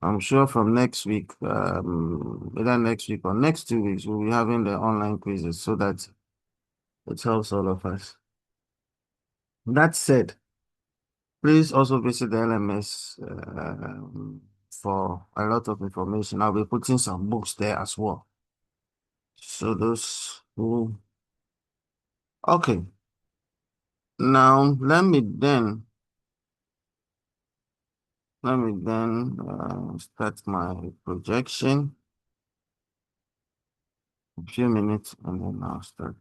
I'm sure from next week, whether next week or next 2 weeks, we'll be having the online quizzes so that it helps all of us. That said, please also visit the LMS for a lot of information. I'll be putting some books there as well. So those who, okay. Now let me then start my projection. A few minutes and then I'll start.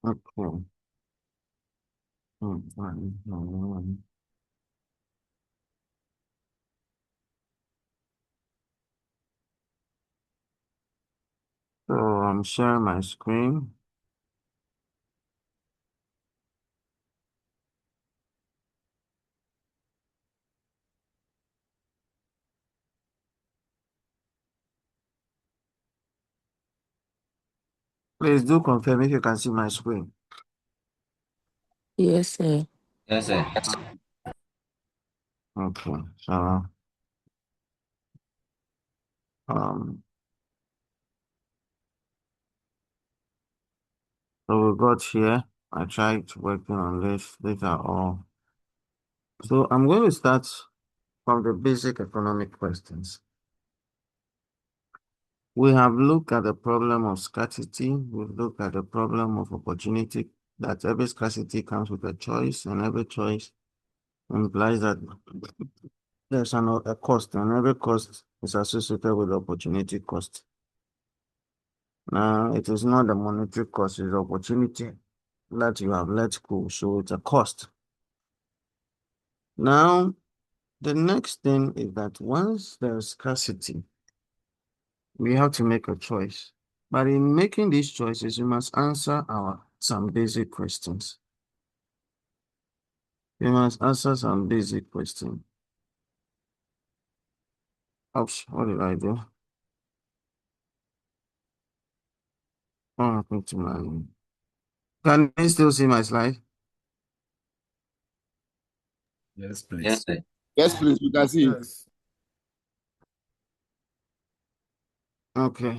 Okay. So I'm sharing my screen. Please do confirm if you can see my screen. Yes, sir. Yes, sir. Okay. Um so we got here. I tried working on this. These are all. So I'm going to start from the basic economic questions. We have looked at the problem of scarcity. We've looked at the problem of opportunity, that every scarcity comes with a choice, and every choice implies that there's a cost, and every cost is associated with opportunity cost. Now, it is not the monetary cost, it's the opportunity that you have let go, so it's a cost. Now, the next thing is that once there's scarcity, we have to make a choice. But in making these choices, you must answer some basic questions. You must answer some basic questions. Oops, what did I do? What happened to my... Can you still see my slide? Yes, Yes, please. sir. Yes, please, we can see you. Yes. Okay.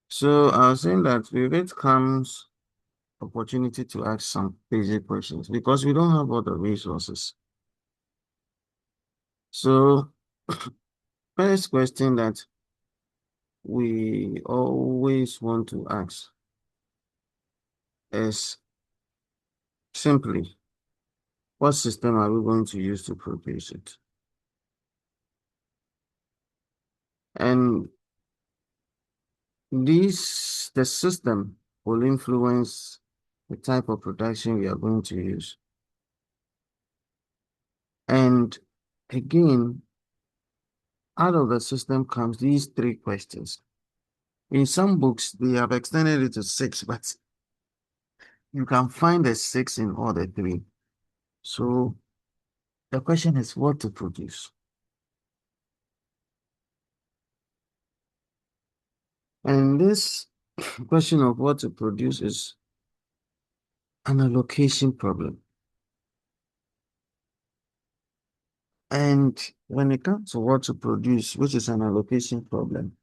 So I was saying that with it comes opportunity to ask some basic questions because we don't have all the resources. So first question that we always want to ask is simply, what system are we going to use to produce it? And the system will influence the type of production we are going to use. And again, out of the system comes these three questions. In some books, they have extended it to six, but you can find the six in all the three. So the question is what to produce. And this question of what to produce is an allocation problem. And when it comes to what to produce, which is an allocation problem,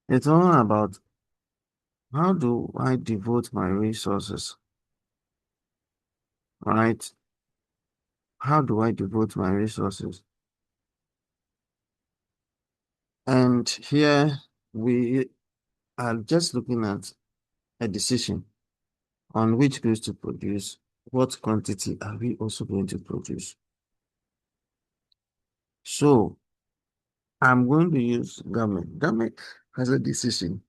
it's all about how do I devote my resources, right? How do I devote my resources? And here we are just looking at a decision on which goods to produce, what quantity are we also going to produce? So I'm going to use government. Government has a decision.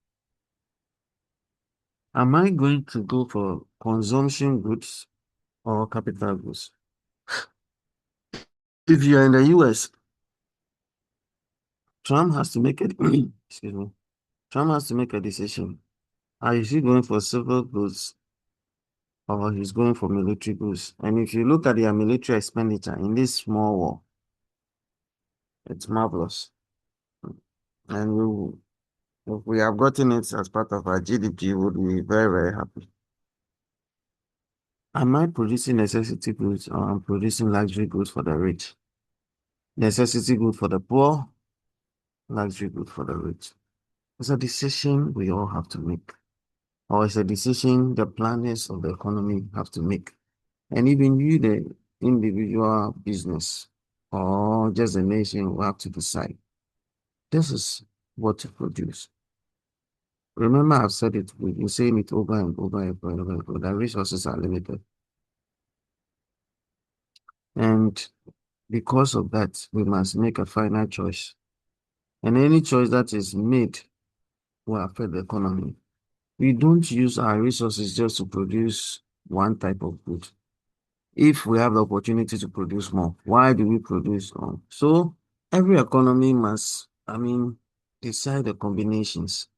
Am I going to go for consumption goods or capital goods? If you are in the US, Trump has to make a excuse me. Trump has to make a decision. Is he going for civil goods or he's going for military goods? And if you look at their military expenditure in this small war, it's marvelous. And if we have gotten it as part of our GDP, we would be very, very happy. Am I producing necessity goods or I'm producing luxury goods for the rich? Necessity good for the poor, luxury good for the rich. It's a decision we all have to make, or it's a decision the planners of the economy have to make. And even you, the individual business or just a nation, will have to decide this is what to produce. Remember, I've said it, we've been saying it over and over and over and over, that resources are limited. And because of that, we must make a final choice. And any choice that is made will affect the economy. We don't use our resources just to produce one type of good. If we have the opportunity to produce more, why do we produce more? So every economy must, decide the combinations.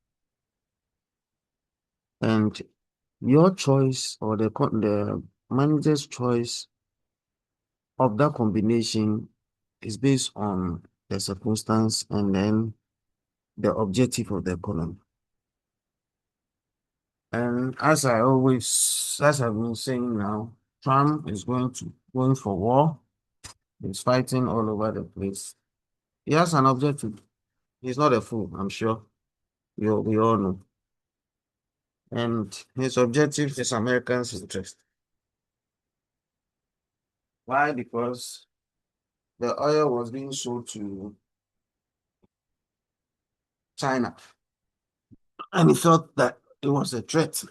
And your choice or the manager's choice of that combination is based on the circumstance and then the objective of the economy. And as I've been saying now, Trump is going for war. He's fighting all over the place. He has an objective. He's not a fool, I'm sure. We all know. And his objective is Americans' interest. Why? Because the oil was being sold to China, and he felt that it was a threat.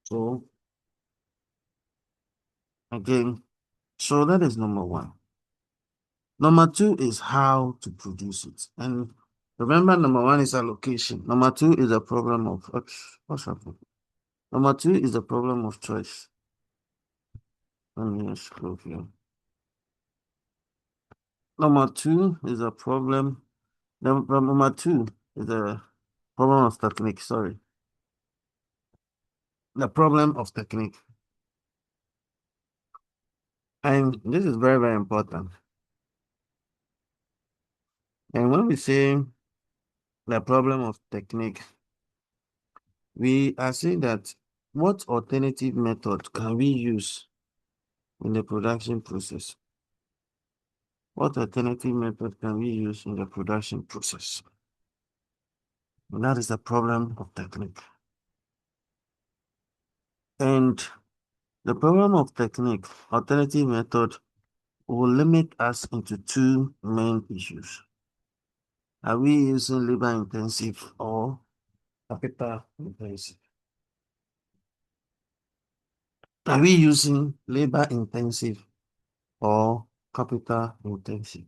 So again, so that is number one. Number two is how to produce it. And remember, number one is allocation. Number two is a problem of what's happening? Number two is the problem of choice. Let me just go here. Number two is a problem. Number two is a problem of technique. Sorry. The problem of technique. And this is very, very important. And when we say the problem of technique, we are saying that what alternative method can we use in the production process? What alternative method can we use in the production process? And that is the problem of technique. And the problem of technique, alternative method, will limit us into two main issues. Are we using labor intensive or capital intensive? Are we using labor intensive or capital intensive?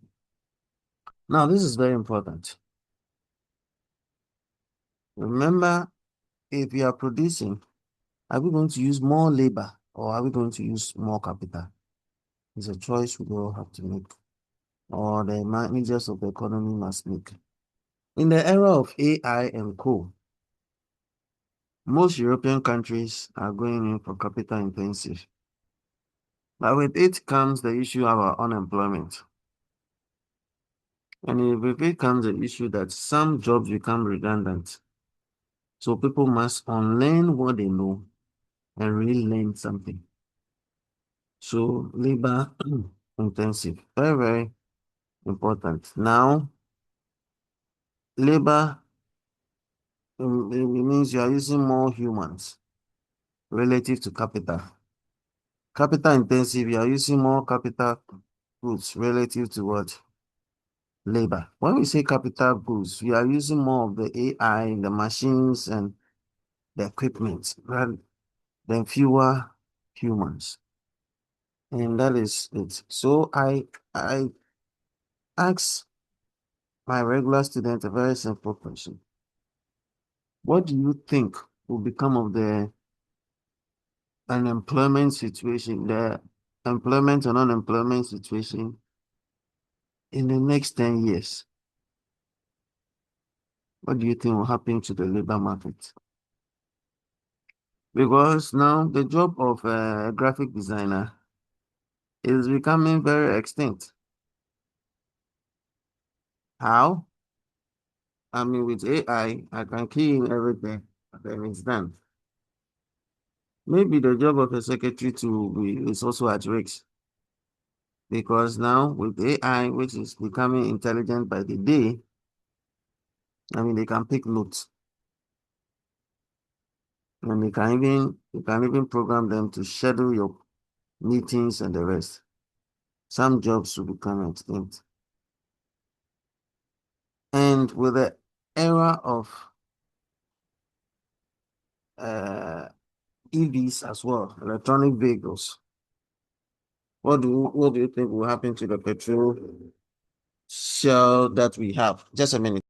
Now, this is very important. Remember, if we are producing, are we going to use more labor or are we going to use more capital? It's a choice we all have to make, or the managers of the economy must make. In the era of AI and co, most European countries are going in for capital intensive. But with it comes the issue of our unemployment. And with it comes the issue that some jobs become redundant. So people must unlearn what they know and relearn something. So labor intensive, very, very important. Now, labor it means you are using more humans relative to capital. Capital intensive, you are using more capital goods relative to what? Labor. When we say capital goods, we are using more of the AI, the machines, and the equipment rather than fewer humans. And that is it. So I ask my regular student a very simple question. What do you think will become of the unemployment situation, the employment and unemployment situation in the next 10 years? What do you think will happen to the labor market? Because now the job of a graphic designer is becoming very extinct. How? I mean, with AI, I can key in everything, and then it's done. Maybe the job of a secretary is also at risk because now with AI, which is becoming intelligent by the day, I mean, they can pick notes and you can even program them to schedule your meetings and the rest. Some jobs will become extinct. And with the era of uh, EVs as well, electronic vehicles, what do you think will happen to the petrol shell that we have? Just a minute.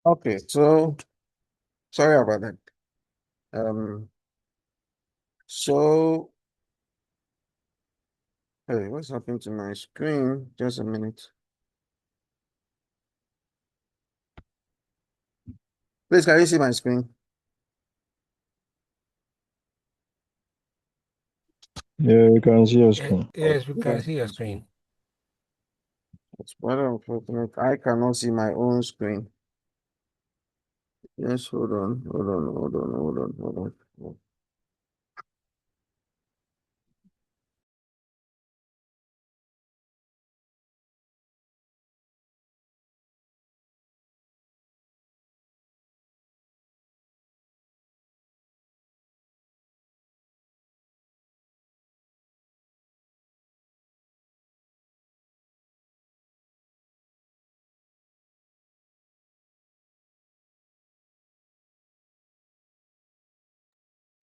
Okay, so sorry about that. Um, so hey, what's happened to my screen? Just a minute. Please, can you see my screen? Yeah, we can see your screen. Yes, we can Yes, see your yes. screen. It's very unfortunate. I cannot see my own screen. Yes, hold on.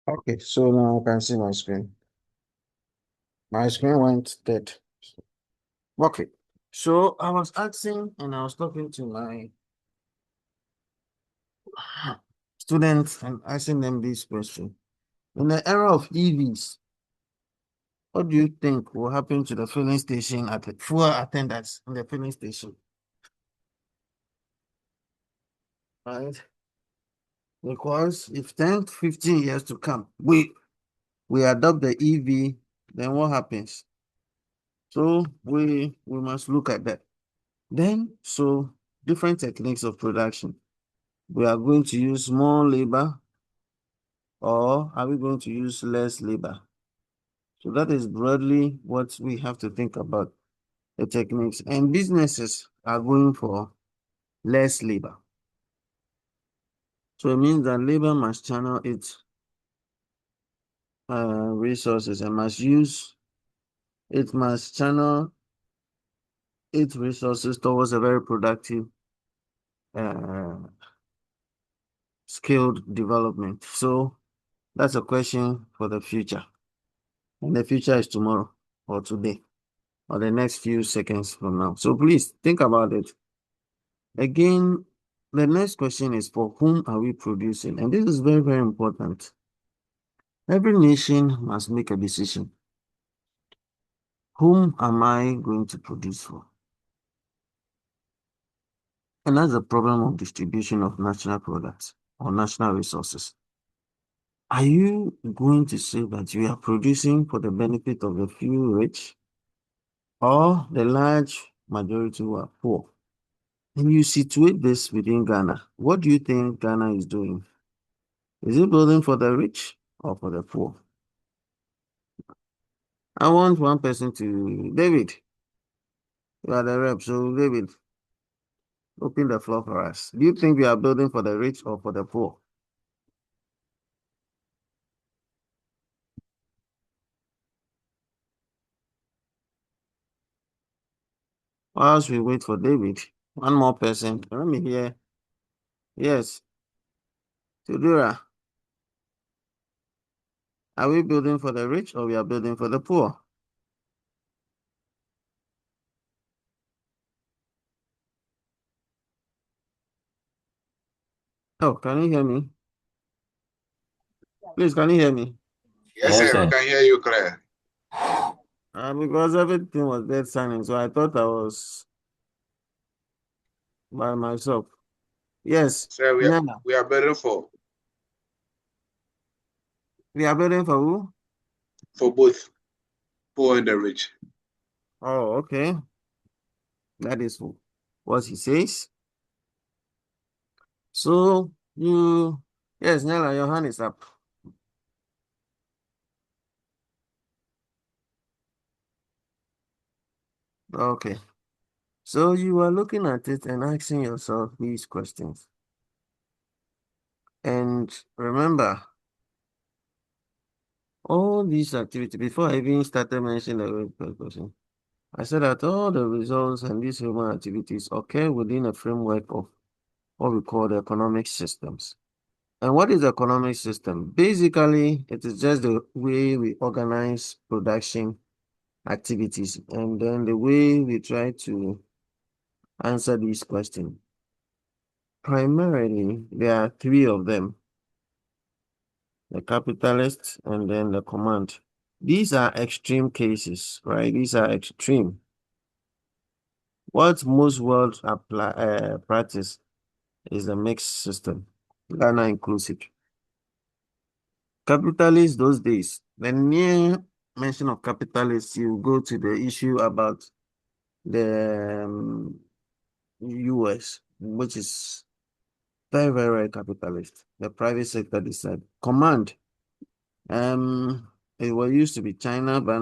Okay, so now I can see my screen. My screen went dead. Okay, so I was asking and I was talking to my students and asking them this question. In the era of EVs, what do you think will happen to the filling station at the fuel attendants in the filling station? Right? Because if 10, 15 years to come, we adopt the EV, then what happens? So we must look at that. Then, so different techniques of production. We are going to use more labor or are we going to use less labor? So that is broadly what we have to think about the techniques. And businesses are going for less labor. So it means that labor must channel its resources and it must channel its resources towards a very productive uh, skilled development. So that's a question for the future. And the future is tomorrow or today or the next few seconds from now. So please think about it. Again, the next question is for whom are we producing? And this is very, very important. Every nation must make a decision. Whom am I going to produce for? And that's the problem of distribution of national products or national resources. Are you going to say that you are producing for the benefit of the few rich or the large majority who are poor? And you situate this within Ghana. What do you think Ghana is doing? Is it building for the rich or for the poor? I want one person to, David, you are the rep. So, David, open the floor for us. Do you think we are building for the rich or for the poor? Whilst we wait for David, one more person. Let me hear. Yes, Tudura, are we building for the rich or we are building for the poor? Oh, can you hear me? Please, can you hear me? Yes, Yes, sir, we sir. can hear you clear. Because everything was dead silent, so I thought I was by myself. Yes, Sir, Nyana, we are better we are building for who? for both poor and the rich. Oh, okay. That is what he says. So you, yes, Nyala, your hand is up. Okay. So you are looking at it and asking yourself these questions. And remember, all these activities, before I even started mentioning the very question, I said that all the results and these human activities occur within a framework of what we call the economic systems. And what is the economic system? Basically, it is just the way we organize production activities and then the way we try to answer these questions. Primarily, there are three of them: the capitalist and then the command. These are extreme cases, right? These are extreme. What most world practice is a mixed system, Ghana inclusive. Capitalists those days, the near mention of capitalists, you go to the issue about the US, which is very, very, very capitalist. The private sector decide. Command, it was used to be China, but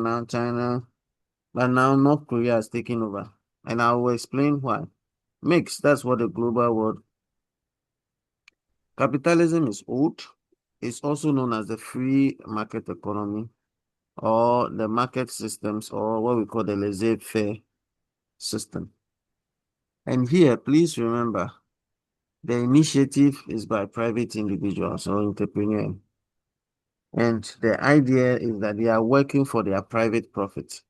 now North Korea has taken over. And I will explain why. Mix, that's what the global world. Capitalism is old. It's also known as the free market economy or the market systems or what we call the laissez-faire system. And here, please remember, the initiative is by private individuals or entrepreneurs. And the idea is that they are working for their private profit.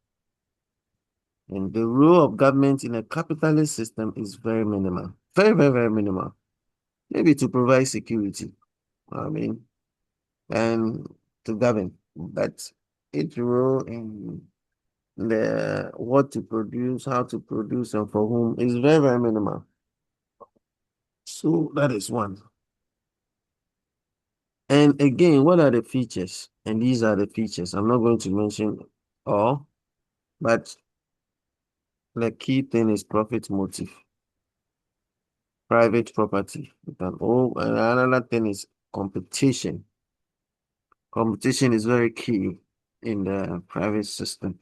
And the role of government in a capitalist system is very minimal. Very, very, very minimal. Maybe to provide security, I mean, and to govern. But its role in the what to produce, how to produce, and for whom is very, very minimal. So that is one. And again, what are the features? And these are the features. I'm not going to mention all, but the key thing is profit motive, private property. And another thing is competition. Competition is very key in the private system,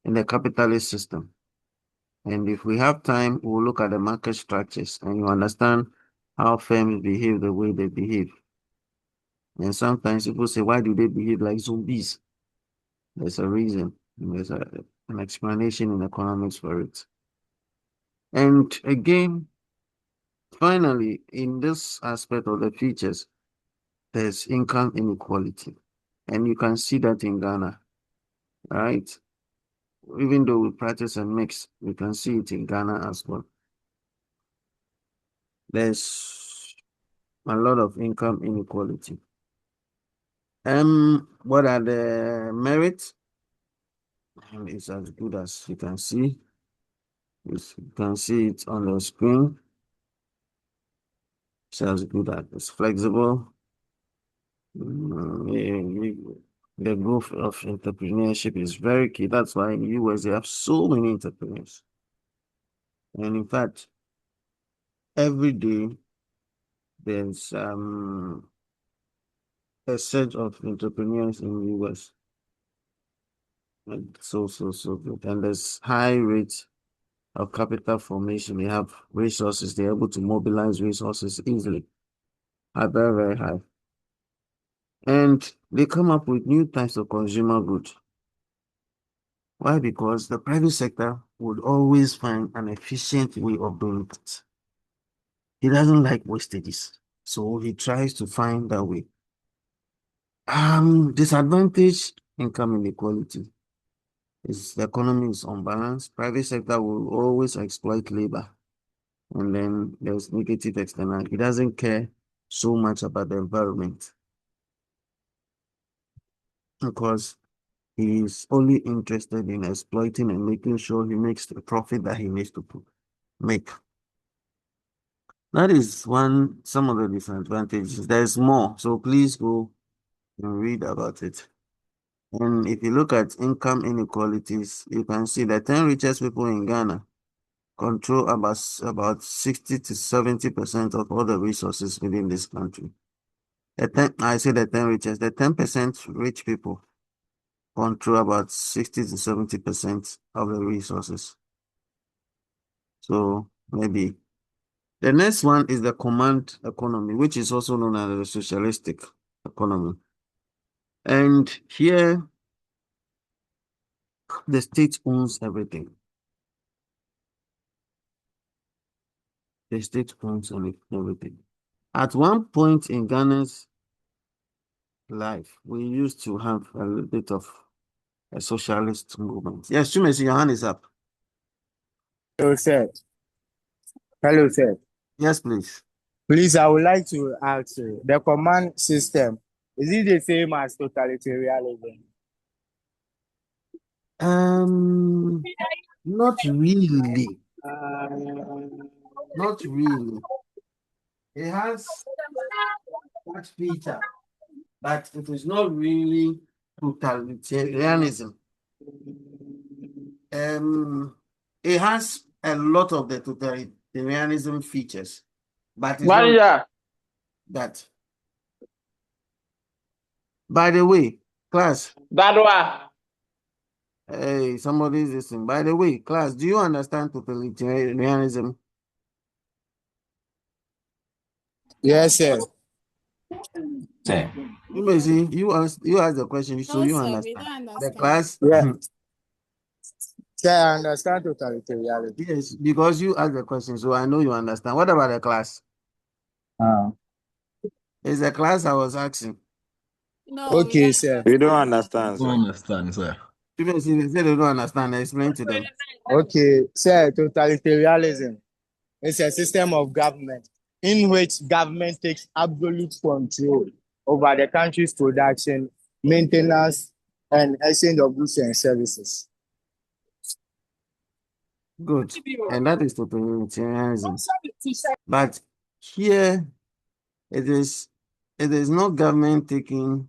in the capitalist system. And if we have time, we'll look at the market structures and you understand how firms behave the way they behave. And sometimes people say, why do they behave like zombies? There's a reason. There's an explanation in economics for it. And again, finally, in this aspect of the features, there's income inequality. And you can see that in Ghana, right? Even though we practice a mix, we can see it in Ghana as well. There's a lot of income inequality. What are the merits? And it's as good as you can see. You can see it on the screen. It's as good as it's flexible. The growth of entrepreneurship is very key. That's why in the US they have so many entrepreneurs. And in fact, every day there's a surge of entrepreneurs in the US. And so good. And there's high rate of capital formation. They have resources. They're able to mobilize resources easily. Are very, very high. And they come up with new types of consumer goods. Why? Because the private sector would always find an efficient way of doing it. He doesn't like wastages. So he tries to find that way. Disadvantage income inequality is the economy is unbalanced. Private sector will always exploit labor. And then there's negative external. He doesn't care so much about the environment because he is only interested in exploiting and making sure he makes the profit that he needs to make. That is some of the disadvantages. There's more, so please go and read about it. And if you look at income inequalities, you can see the 10 richest people in Ghana control about 60 to 70% of all the resources within this country. I say the 10 richest, the 10% rich people control about 60 to 70% of the resources. So maybe the next one is the command economy, which is also known as the socialistic economy. And here, the state owns everything. The state owns everything. At one point in Ghana's life, we used to have a little bit of a socialist movement. Yes, Chumesi, your hand is up. Hello, sir. Hello, sir. Yes, please. Please, I would like to ask you, the command system, is it the same as totalitarianism? Not really. Not really. It has that feature, but it is not really totalitarianism. It has a lot of the totalitarianism features, but it's not that. By the way, class. Hey, somebody's listening. By the way, class, do you understand totalitarianism? Yes, sir. Sir. You may see, you ask the question, so No, you sir, we understand. don't The understand. class, Yeah. Sir, I understand totalitarianism. yes, because you asked the question, so I know you understand. What about the class? It's the class I was asking. No, we Okay, don't sir. We don't understand, Don't sir. understand, sir. You may see, they say they don't understand. I explain to them. Okay, sir, totalitarianism is a system of government in which government takes absolute control over the country's production, maintenance, and exchange of goods and services. Good. And that is totalitarianism. But here, it is not government taking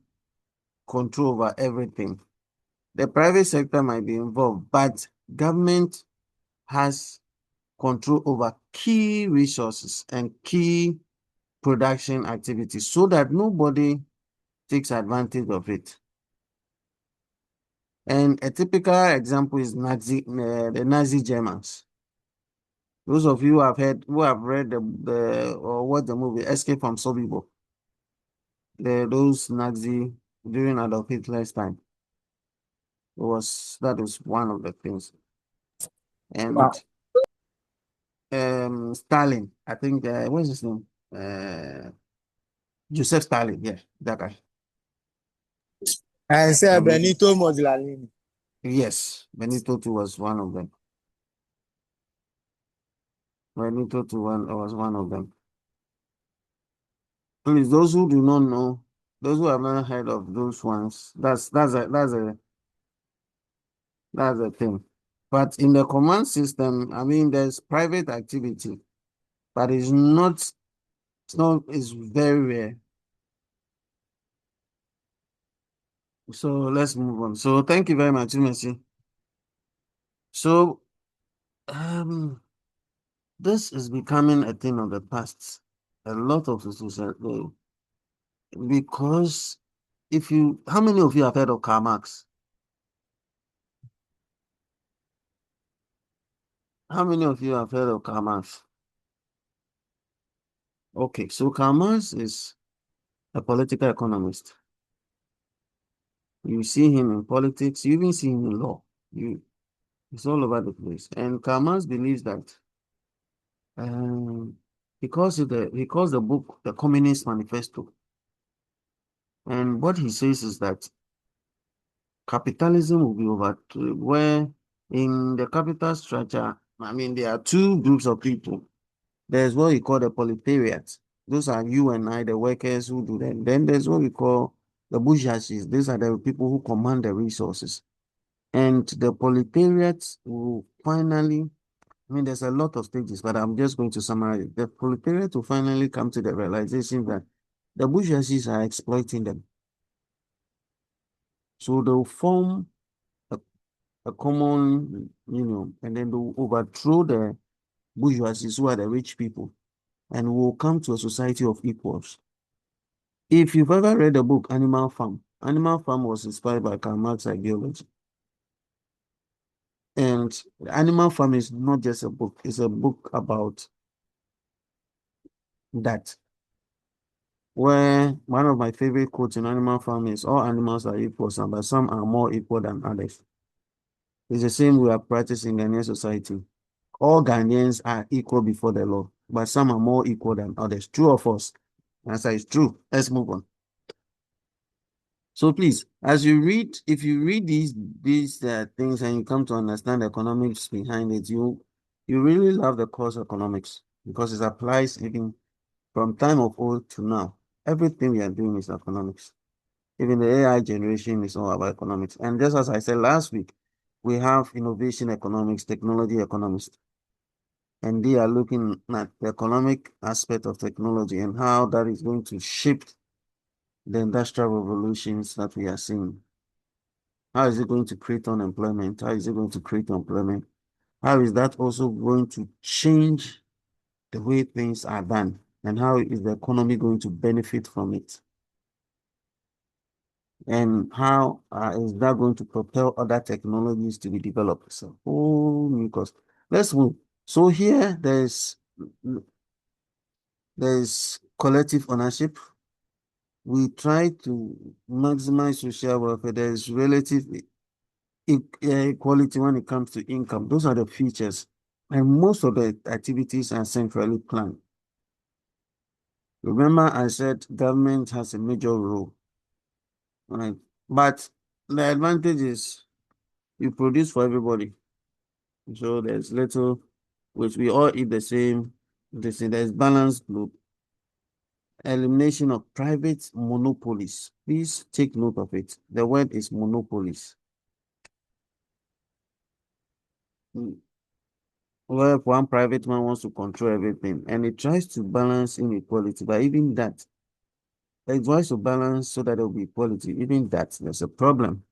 control over everything. The private sector might be involved, but government has control over key resources and key production activities so that nobody takes advantage of it. And a typical example is the Nazi Germans. Those of you who have read or watched the movie Escape from Sobibor, those Nazi during Adolf Hitler's time. That was one of the things. And Wow. Stalin, I think, what's his name? Joseph Stalin, yeah, that guy. And sir, Benito Mussolini. Yes, Benito too was one of them. Was one of them. Please, those who do not know Those who have not heard of those ones, that's a thing. But in the command system, I mean, there's private activity, but it's very rare. So let's move on. So thank you very much, Messi. So this is becoming a thing of the past. A lot of the society, because how many of you have heard of Karl Marx? How many of you have heard of Karl Marx? Okay, so Karl Marx is a political economist. You see him in politics, you even see him in law. It's all over the place. And Karl Marx believes that he calls the book the Communist Manifesto. And what he says is that capitalism will be over where in the capital structure, I mean, there are two groups of people. There's what we call the proletariat. Those are you and I, the workers who do that. Then there's what we call the bourgeoisie. These are the people who command the resources. And the proletariat will finally, I mean, there's a lot of stages, but I'm just going to summarize it. The proletariat will finally come to the realization that the bourgeoisies are exploiting them. So they'll form a common union, and then they'll overthrow the bourgeoisies who are the rich people, and we'll come to a society of equals. If you've ever read the book Animal Farm was inspired by Karl Marx ideology. And Animal Farm is not just a book, it's a book about that. Where one of my favorite quotes in Animal Farm is all animals are equal, but some are more equal than others. It's the same we are practicing in Ghanaian society. All Ghanaians are equal before the law, but some are more equal than others. True or false? Answer is true. Let's move on. So please, as you read, if you read these things and you come to understand the economics behind it, you really love the course economics because it applies even from time of old to now. Everything we are doing is economics. Even the AI generation is all about economics. And just as I said last week, we have innovation economics, technology economists, and they are looking at the economic aspect of technology and how that is going to shape the industrial revolutions that we are seeing. How is it going to create unemployment? How is it going to create employment? How is that also going to change the way things are done? And how is the economy going to benefit from it? And how is that going to propel other technologies to be developed? So, new course. Let's move. So here there's collective ownership. We try to maximize social welfare. There's relative equality when it comes to income. Those are the features. And most of the activities are centrally planned. Remember, I said government has a major role, right? But the advantage is you produce for everybody. So there's little, which we all eat the same. There's balanced group. Elimination of private monopolies. Please take note of it. The word is monopolies. Where one private man wants to control everything and it tries to balance inequality, but even that, it tries to balance so that there will be equality. Even that, there's a problem.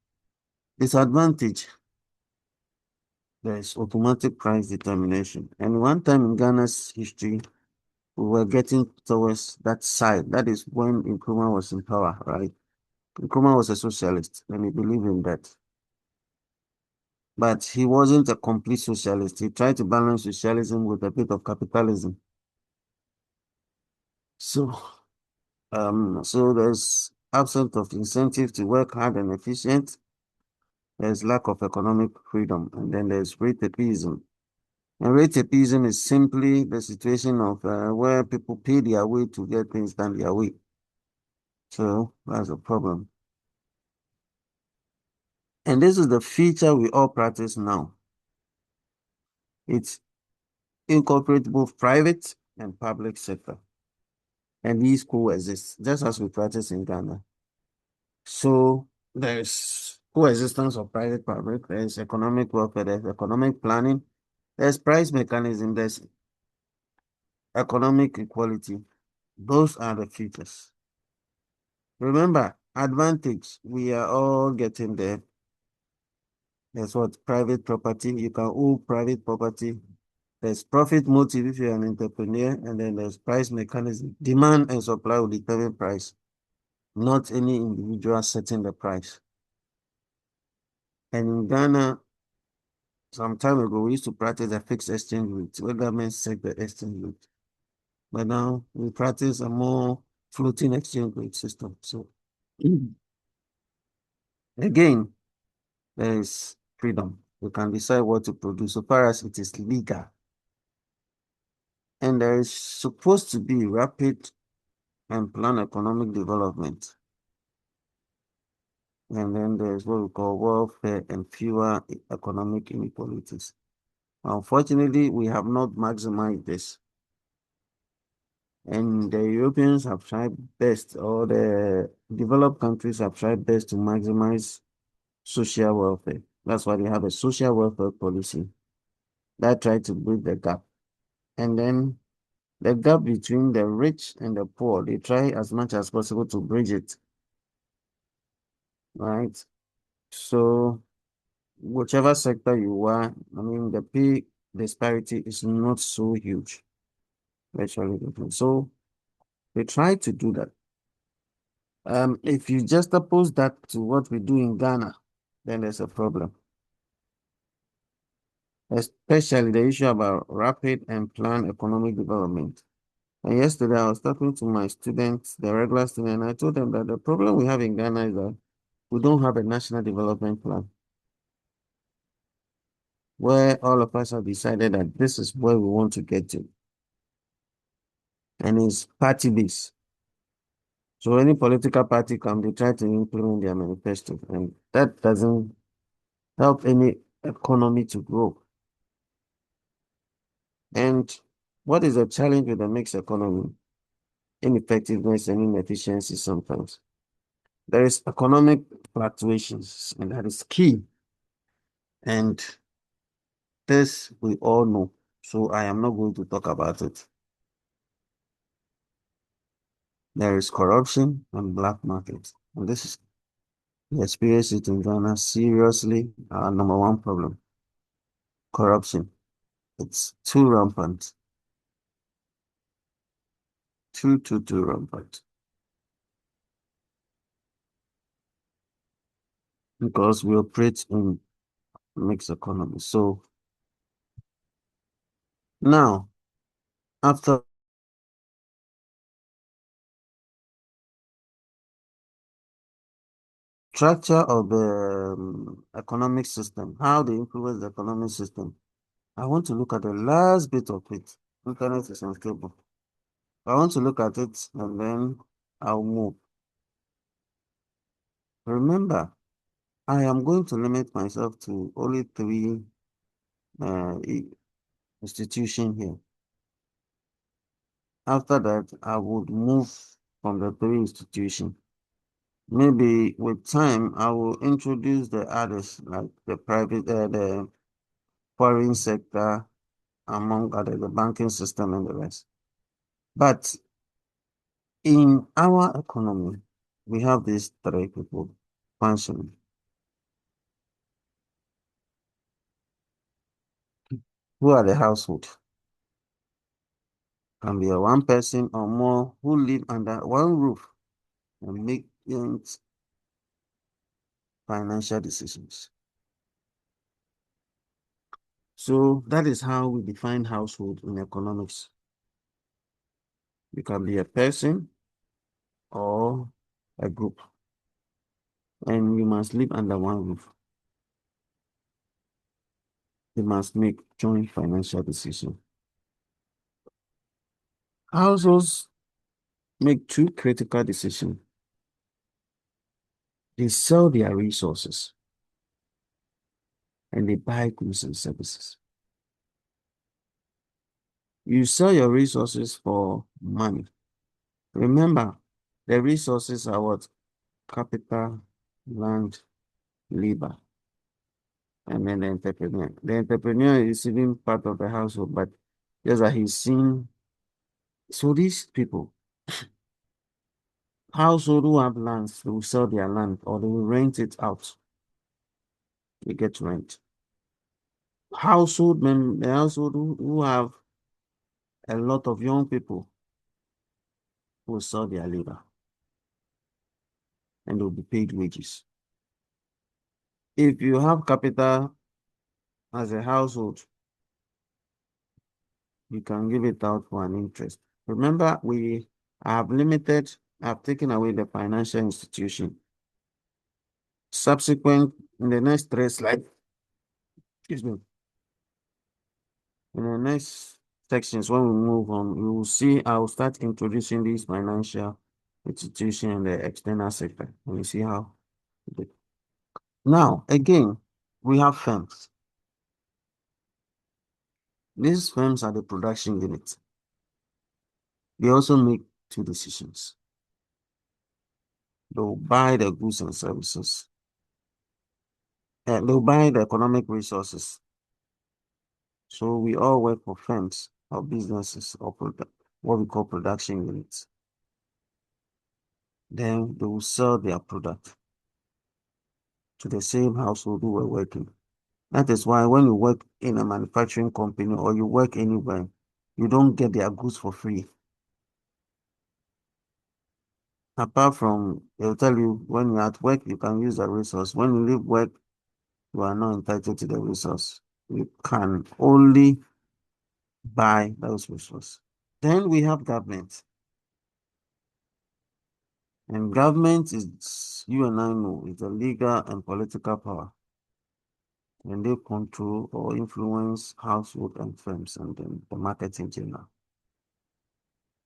Disadvantage, there's automatic price determination. And one time in Ghana's history, we were getting towards that side. That is when Nkrumah was in power, right? Nkrumah was a socialist, and he believed in that. But he wasn't a complete socialist. He tried to balance socialism with a bit of capitalism. So there's absence of incentive to work hard and efficient. There's lack of economic freedom, and then there's rateism. And rateism is simply the situation of where people pay their way to get things done their way. So that's a problem. And this is the feature we all practice now. It incorporates both private and public sector. And these coexist, just as we practice in Ghana. So there's coexistence of private public, there's economic welfare, there's economic planning, there's price mechanism, there's economic equality. Those are the features. Remember, advantage, we are all getting there. There's what? Private property. You can own private property. There's profit motive if you're an entrepreneur, and then there's price mechanism. Demand and supply will determine price, not any individual setting the price. And in Ghana, some time ago, we used to practice a fixed exchange rate, where government set the exchange rate. But now we practice a more floating exchange rate system. So again, there is freedom. We can decide what to produce so far as it is legal. And there is supposed to be rapid and planned economic development. And then there's what we call welfare and fewer economic inequalities. Unfortunately, we have not maximized this. And the Europeans have tried best, or the developed countries have tried best to maximize social welfare. That's why they have a social welfare policy that tried to bridge the gap. And then the gap between the rich and the poor, they try as much as possible to bridge it. Right? So whichever sector you are, I mean, the pay disparity is not so huge. Virtually. So they try to do that. If you just oppose that to what we do in Ghana, then there's a problem. Especially the issue about rapid and planned economic development. And yesterday I was talking to my students, the regular students, and I told them that the problem we have in Ghana is that we don't have a national development plan where all of us have decided that this is where we want to get to. And it's party based. So any political party can be trying to implement their manifesto, and that doesn't help any economy to grow. And what is the challenge with the mixed economy? Ineffectiveness and inefficiency sometimes. There is economic fluctuations, and that is key. And this we all know. So I am not going to talk about it. There is corruption and black market. And this is, we experience it in Ghana seriously, our number one problem. Corruption. It's too rampant. Too rampant. Because we operate in mixed economy. So now, after structure of the economic system, how they influence the economic system, I want to look at the last bit of it. Internet is unstable. I want to look at it and then I'll move. Remember, I am going to limit myself to only three institutions here. After that, I would move from the three institutions. Maybe with time, I will introduce the others, like the private, the foreign sector, among other, the banking system and the rest. But in our economy, we have these three people functioning. Who are the household? Can be a one person or more who live under one roof and make financial decisions. So that is how we define household in economics. You can be a person or a group, and you must live under one roof. You must make joint financial decisions. Households make two critical decisions. They sell their resources and they buy goods and services. You sell your resources for money. Remember, the resources are what? Capital land, labor, and then the entrepreneur. The entrepreneur is even part of the household, but just that he's seen. So these people, household who have lands, they will sell their land or they will rent it out. They get rent. The household who have a lot of young people will sell their labor and they'll be paid wages. If you have capital as a household, you can give it out for an interest. Remember, I've taken away the financial institution. Subsequent, in the next 3 slides, excuse me, in the next sections, when we move on, we will see, I will start introducing these financial institution in the external sector. And we see how. Now, again, we have firms. These firms are the production units. They also make two decisions. They'll buy the goods and services. They'll buy the economic resources. So we all work for firms or businesses or what we call production units. Then they will sell their product to the same household who were working. That is why when you work in a manufacturing company or you work anywhere, you don't get their goods for free. Apart from, they'll tell you when you're at work, you can use the resource. When you leave work, you are not entitled to the resource. You can only buy those resources. Then we have government. And government is, you and I know, is the legal and political power. And they control or influence household and firms and then the market in general.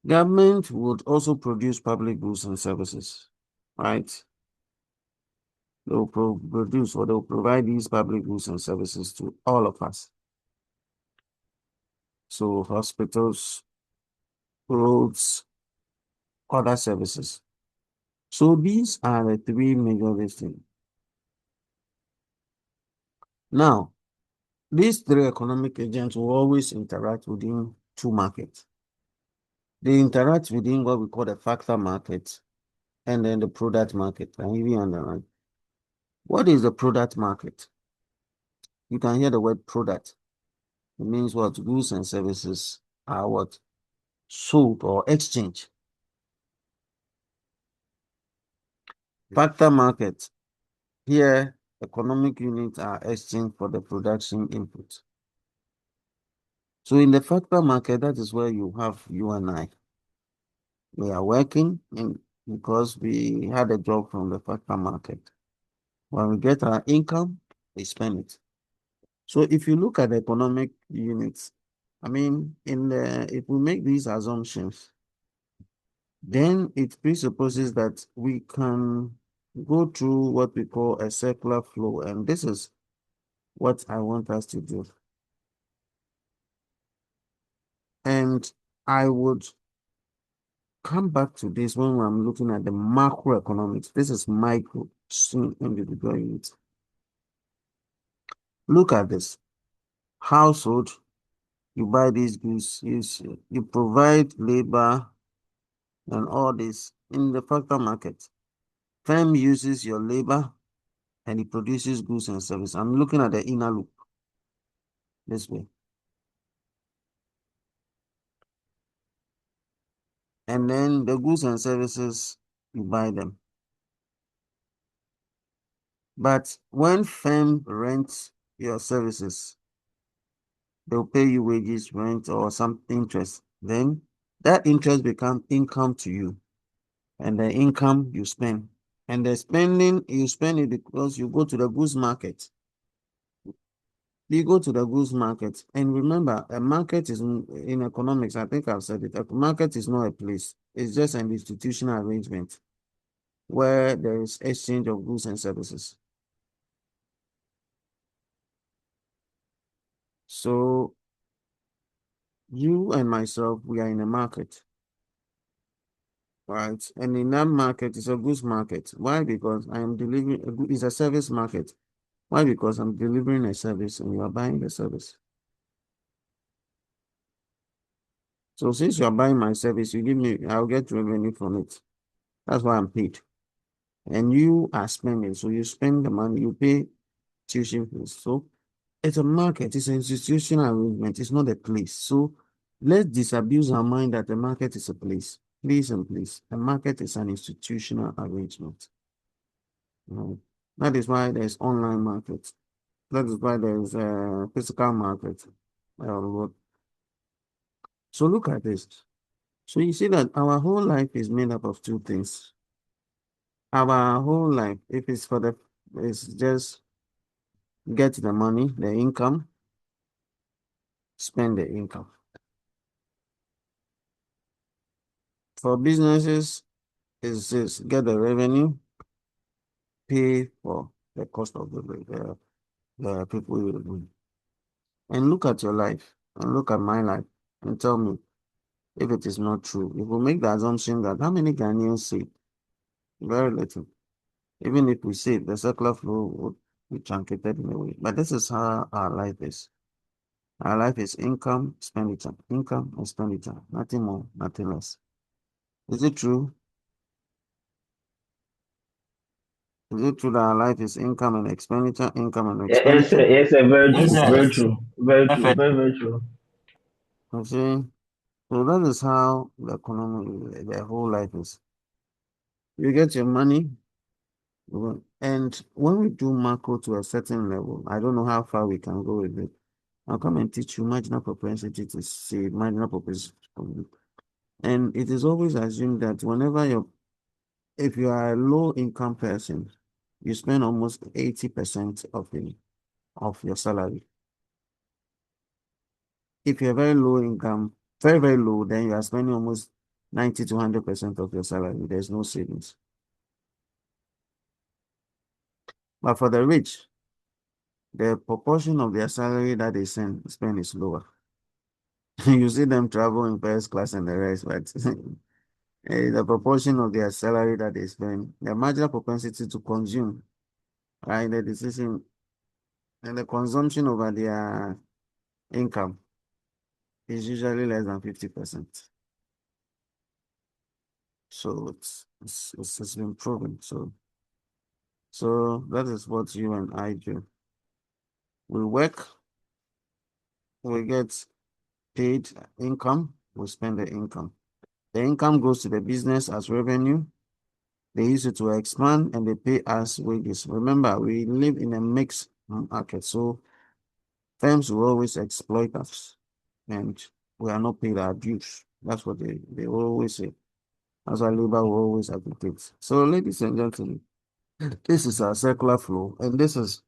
Government would also produce public goods and services, right? They will produce or they will provide these public goods and services to all of us. So hospitals, roads, other services. So these are the three major things. Now, these three economic agents will always interact within two markets. They interact within what we call the factor market and then the product market. And even underline. What is the product market? You can hear the word product. It means what goods and services are what sold or exchanged. Factor market. Here, economic units are exchanged for the production input. So in the factor market, that is where you have you and I. We are working because we had a job from the factor market. When we get our income, we spend it. So if you look at the economic units, I mean, if we make these assumptions, then it presupposes that we can go through what we call a circular flow, and this is what I want us to do. And I would come back to this when I'm looking at the macroeconomics. This is micro, soon individual units. Look at this. Household, you buy these goods, you provide labor and all this in the factor market. Firm uses your labor and it produces goods and services. I'm looking at the inner loop this way. And then the goods and services, you buy them. But when firm rents your services, they'll pay you wages, rent, or some interest. Then that interest becomes income to you. And the income you spend. And the spending, you spend it because you go to the goods market. You go to the goods market. And remember, a market is in economics, I think I've said it, a market is not a place. It's just an institutional arrangement where there is exchange of goods and services. So you and myself, we are in a market. right? And in that market, it's a goods market. Why? Because I am delivering it's a service market. Why? Because I'm delivering a service and you are buying the service. So since you are buying my service, you give me, I'll get revenue from it. That's why I'm paid. And you are spending. So you spend the money, you pay tuition fees. So it's a market, it's an institutional arrangement, it's not a place. So let's disabuse our mind that the market is a place. Please and please. The market is an institutional arrangement. That is why there's online market. That is why there's a physical market. So look at this. So you see that our whole life is made up of two things. Our whole life, if it's for the, it's just get the money, the income, spend the income. For businesses, is just get the revenue, pay for the cost of the people you need. And look at your life, and look at my life, and tell me if it is not true. If we make the assumption that how many Ghanaians save? Very little. Even if we save, the circular flow would be truncated in a way. But this is how our life is. Our life is income, expenditure, income, expenditure, nothing more, nothing less. Is it true? Is it true that our life is income and expenditure, income and Yes, sir. expenditure? Yes, sir. Very Yes, true. sir. Very true. Very true. Perfect. Very, very true. Okay. So that is how the economy, the whole life is. You get your money, and when we do macro to a certain level, I don't know how far we can go with it. I'll come and teach you marginal propensity to save, marginal propensity. And it is always assumed that whenever if you are a low income person, you spend almost 80% of your salary. If you're very low income, very, very low, then you are spending almost 90 to 100% of your salary. There's no savings. But for the rich, the proportion of their salary that they spend is lower. You see them travel in first class and the rest, but the proportion of their salary that they spend, their marginal propensity to consume, right? The decision and the consumption over their income is usually less than 50%. So it's been proven. So that is what you and I do. We work, we get paid income, we spend the income. The income goes to the business as revenue. They use it to expand and they pay us wages. Remember, we live in a mixed market, so firms will always exploit us and we are not paid our dues. That's what they always say. That's why labor will always advocate. So, ladies and gentlemen, this is our circular flow, and this is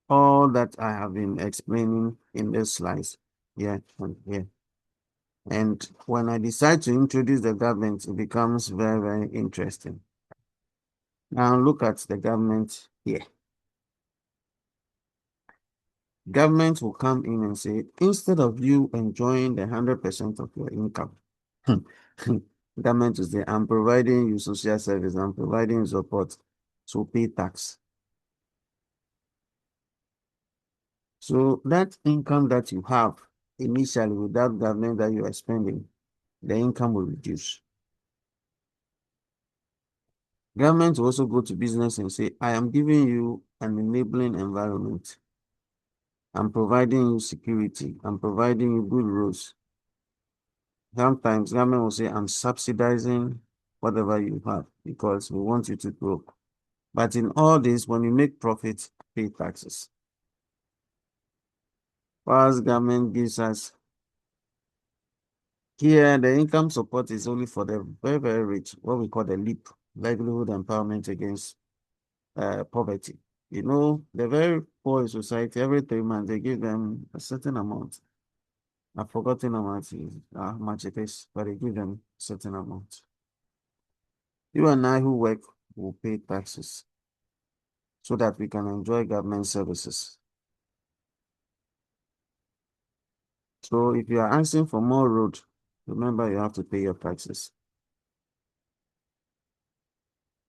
all that I have been explaining in this slides here and here. And when I decide to introduce the government, it becomes very, very interesting. Now look at the government here. Government will come in and say, instead of you enjoying the 100% of your income, government will say, I'm providing you social service, I'm providing you support, so pay tax. So that income that you have initially without government that you are spending, the income will reduce. Government will also go to business and say, I am giving you an enabling environment. I'm providing you security. I'm providing you good roads. Sometimes government will say, I'm subsidizing whatever you have because we want you to grow. But in all this, when you make profits, pay taxes. Whilst government gives us here, the income support is only for the very, very rich, what we call the LEAP, livelihood empowerment against poverty. You know, the very poor in society, every 3 months, they give them a certain amount. I've forgotten how much it is, but they give them a certain amount. You and I who work will pay taxes so that we can enjoy government services. So if you are asking for more road, remember you have to pay your taxes.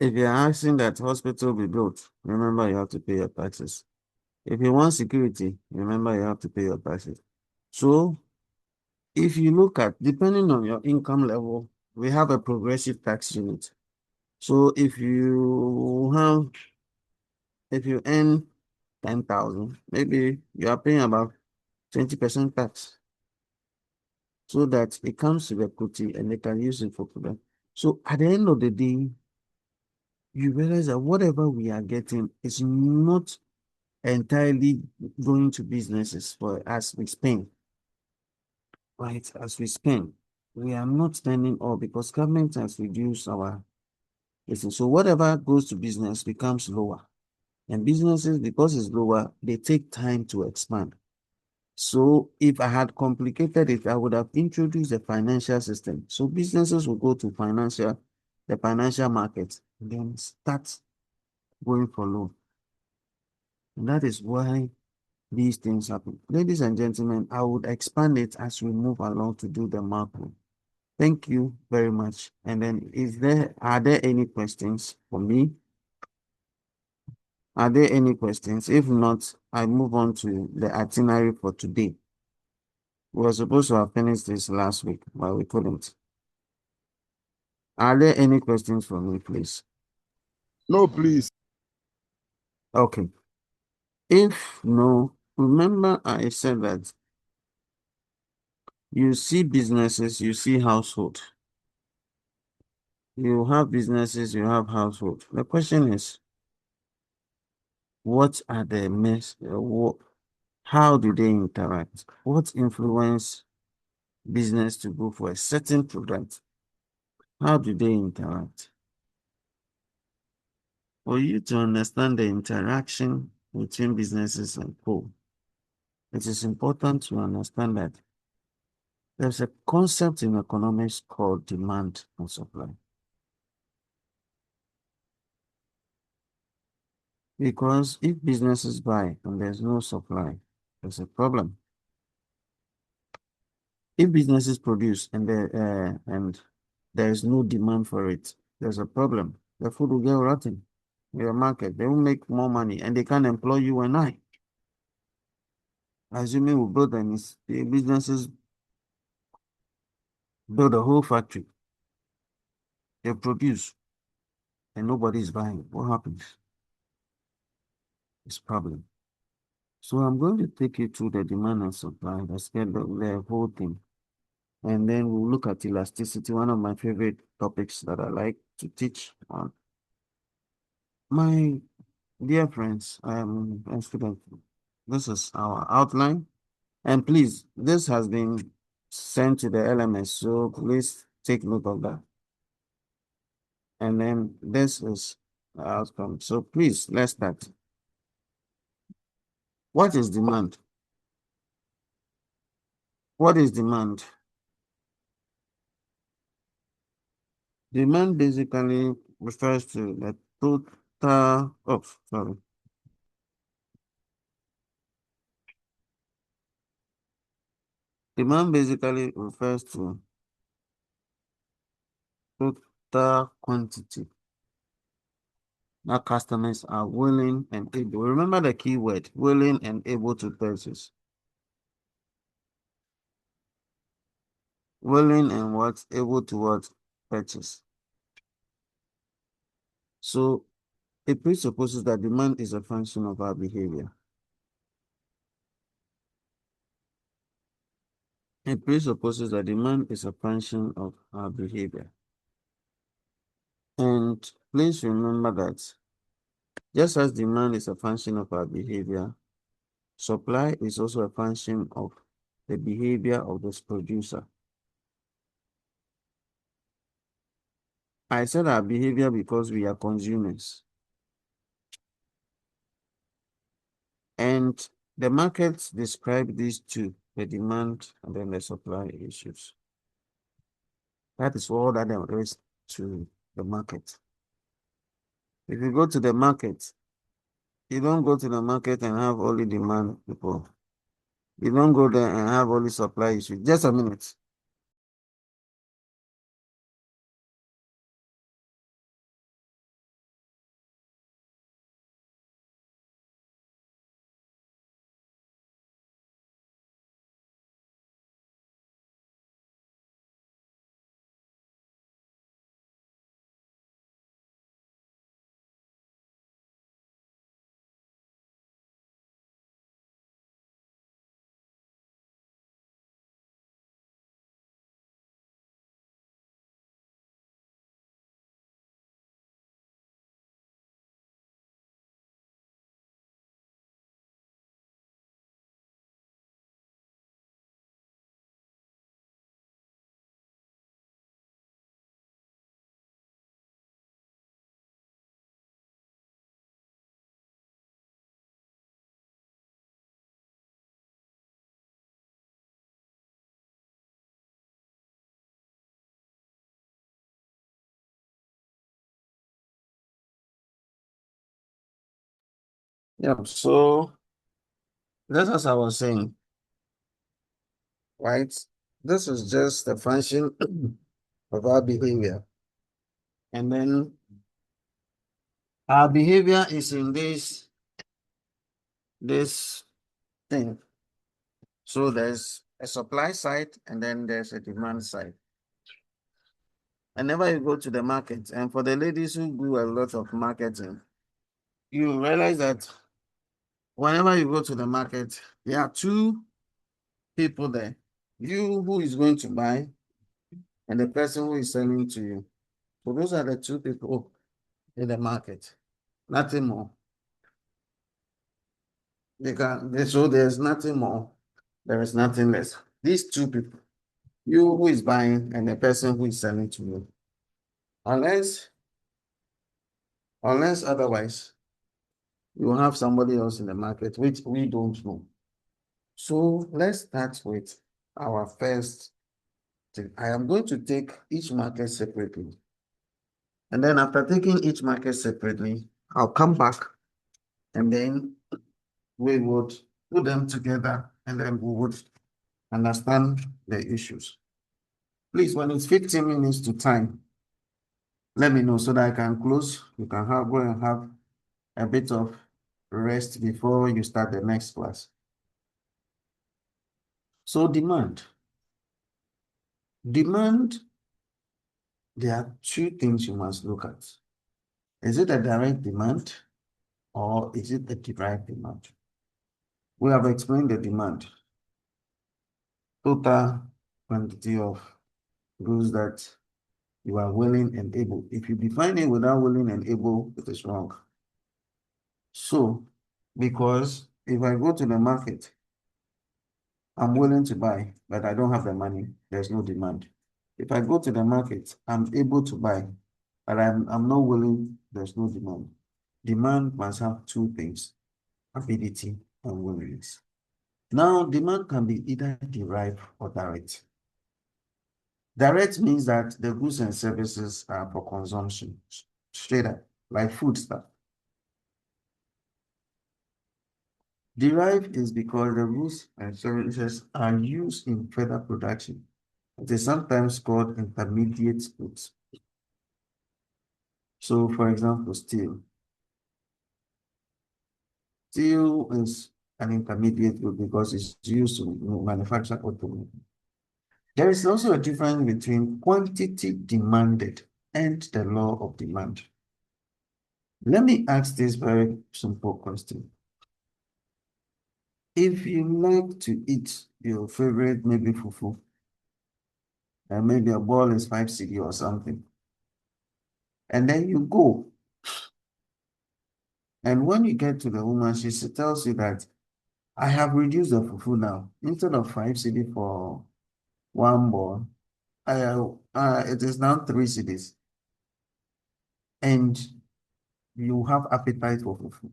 If you're asking that hospital be built, remember you have to pay your taxes. If you want security, remember you have to pay your taxes. So if you look at, depending on your income level, we have a progressive tax unit. So if you earn 10,000, maybe you are paying about 20% tax, so that it comes to the equity and they can use it for product. So at the end of the day, you realize that whatever we are getting is not entirely going to businesses for as we spend. Right, as we spend, we are not spending all because government has reduced our business. So whatever goes to business becomes lower. And businesses, because it's lower, they take time to expand. So if I had complicated it, I would have introduced a financial system. So businesses will go to the financial market, and then start going for loan. And that is why these things happen. Ladies and gentlemen, I would expand it as we move along to do the macro. Thank you very much. And then are there any questions for me? Are there any questions? If not, I move on to the itinerary for today. We were supposed to have finished this last week, but we couldn't. Are there any questions for me, please? No, please. Okay. If no, remember I said that you see businesses, you see household. You have businesses, you have household. The question is, what are the how do they interact? What influence business to go for a certain product? How do they interact? For you to understand the interaction between businesses and co, it is important to understand that there's a concept in economics called demand and supply. Because if businesses buy and there's no supply, there's a problem. If businesses produce and there is no demand for it, there's a problem. The food will get rotten in the market. They will make more money and they can't employ you and I. Assuming we build the businesses build a whole factory, they produce and nobody is buying. What happens? It's problem. So I'm going to take you through the demand and supply, the whole thing. And then we'll look at elasticity, one of my favorite topics that I like to teach on. My dear friends, and students, this is our outline. And please, this has been sent to the LMS, so please take note of that. And then this is the outcome. So please, let's start. What is demand? What is demand? Demand basically refers to the total, oh, sorry. Demand basically refers to total quantity that customers are willing and able. Remember the key word, willing and able to purchase. Willing and what? Able to what? Purchase. So it presupposes that demand is a function of our behavior. It presupposes that demand is a function of our behavior. And please remember that just as demand is a function of our behavior, supply is also a function of the behavior of this producer. I said our behavior because we are consumers. And the markets describe these two, the demand and then the supply issues. That is all that there is to the market. If you go to the market, you don't go to the market and have only demand people. You don't go there and have only supply issues. Just a minute. Yeah, so that's as I was saying, right? This is just a function of our behavior. And then our behavior is in this thing. So there's a supply side and then there's a demand side. Whenever you go to the market, and for the ladies who do a lot of marketing, you realize that whenever you go to the market, there are two people there. You who is going to buy and the person who is selling to you. So those are the two people in the market. Nothing more. So there's nothing more. There is nothing less. These two people, you who is buying and the person who is selling to you. Unless otherwise, you have somebody else in the market, which we don't know. So let's start with our first thing. I am going to take each market separately. And then after taking each market separately, I'll come back and then we would put them together and then we would understand the issues. Please, when it's 15 minutes to time, let me know so that I can close. You can go and have a bit of rest before you start the next class. So demand. Demand, there are two things you must look at. Is it a direct demand or is it a derived demand? We have explained the demand. Total quantity of goods that you are willing and able. If you define it without willing and able, it is wrong. So, because if I go to the market, I'm willing to buy, but I don't have the money, there's no demand. If I go to the market, I'm able to buy, but I'm not willing, there's no demand. Demand must have two things, ability and willingness. Now, demand can be either derived or direct. Direct means that the goods and services are for consumption, straight up, like food stuff. Derived is because the goods and services are used in further production. It is sometimes called intermediate goods. So, for example, steel. Steel is an intermediate good because it's used to manufacture automobiles. There is also a difference between quantity demanded and the law of demand. Let me ask this very simple question. If you like to eat your favorite, maybe fufu, and maybe a ball is 5 cedi or something, and then you go, and when you get to the woman, she tells you that I have reduced the fufu now. Instead of 5 cedi for one ball, it is now 3 cedis, and you have appetite for fufu.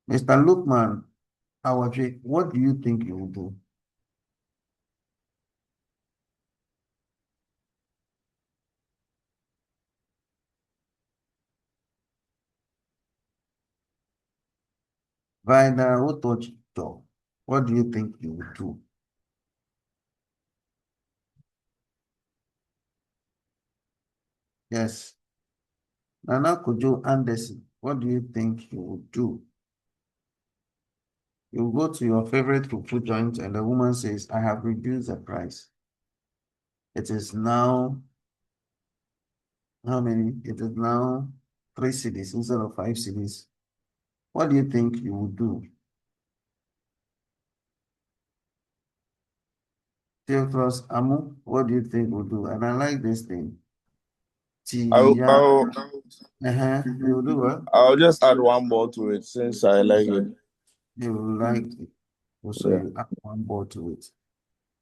Mr. Lukman, what do you think you will do? Vida, what do you think you will do? Yes. Nana Kojo Anderson, what do you think you will do? You go to your favorite fufu joint and the woman says, I have reduced the price. It is now, how many? It is now 3 cedis instead of 5 cedis. What do you think you will do? Theophilus Amu, what do you think we'll do? And I like this thing. I'll, Tia, I'll, you will do what? I'll just add one more to it since I like it. You will like it. Also, Yeah. you add one more to it.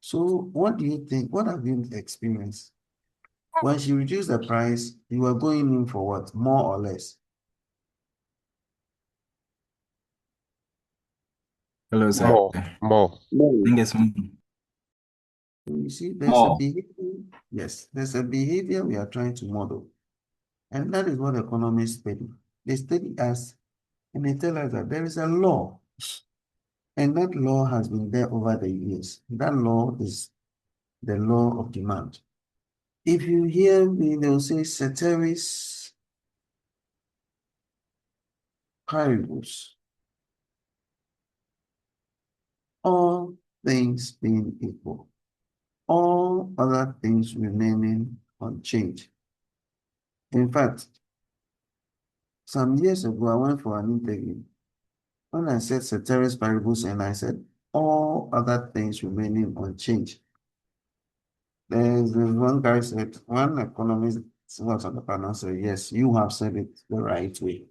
So what do you think? What have you experienced? When she reduced the price, you were going in for what? More or less? Hello, sir. More, more. I think it's more. You see, there's a behavior. Yes, there's a behavior we are trying to model. And that is what economists study. They study us And they tell us that there is a law, and that law has been there over the years. That law is the law of demand. If you hear me, they'll say ceteris paribus. All things being equal, all other things remaining unchanged. In fact, some years ago, I went for an interview. When I said ceteris paribus and I said all other things remaining unchanged, there's one guy said, one economist was on the panel said, yes, you have said it the right way.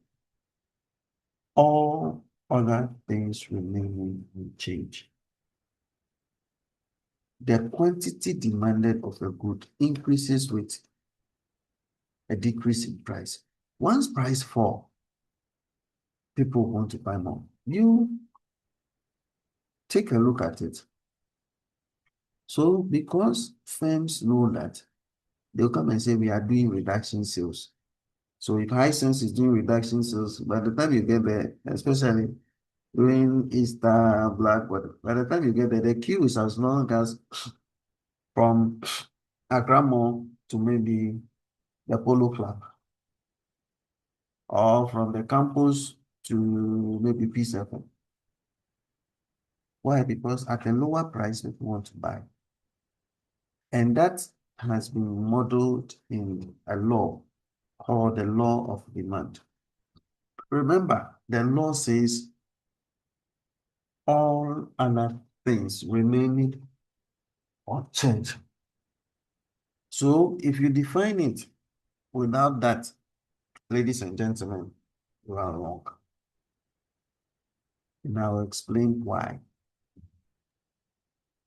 All other things remaining unchanged. The quantity demanded of a good increases with a decrease in price. Once price fall, people want to buy more. You take a look at it. So because firms know that, they'll come and say we are doing reduction sales. So if Hisense is doing reduction sales, by the time you get there, especially during Easter, Black, by the time you get there, the queue is as long as from Accra Mall to maybe the Polo Club, or from the campus to maybe P7. Why? Because at a lower price, people want to buy. And that has been modeled in a law called the law of demand. Remember, the law says all other things remaining unchanged. So if you define it without that, ladies and gentlemen, you are wrong. And I'll explain why.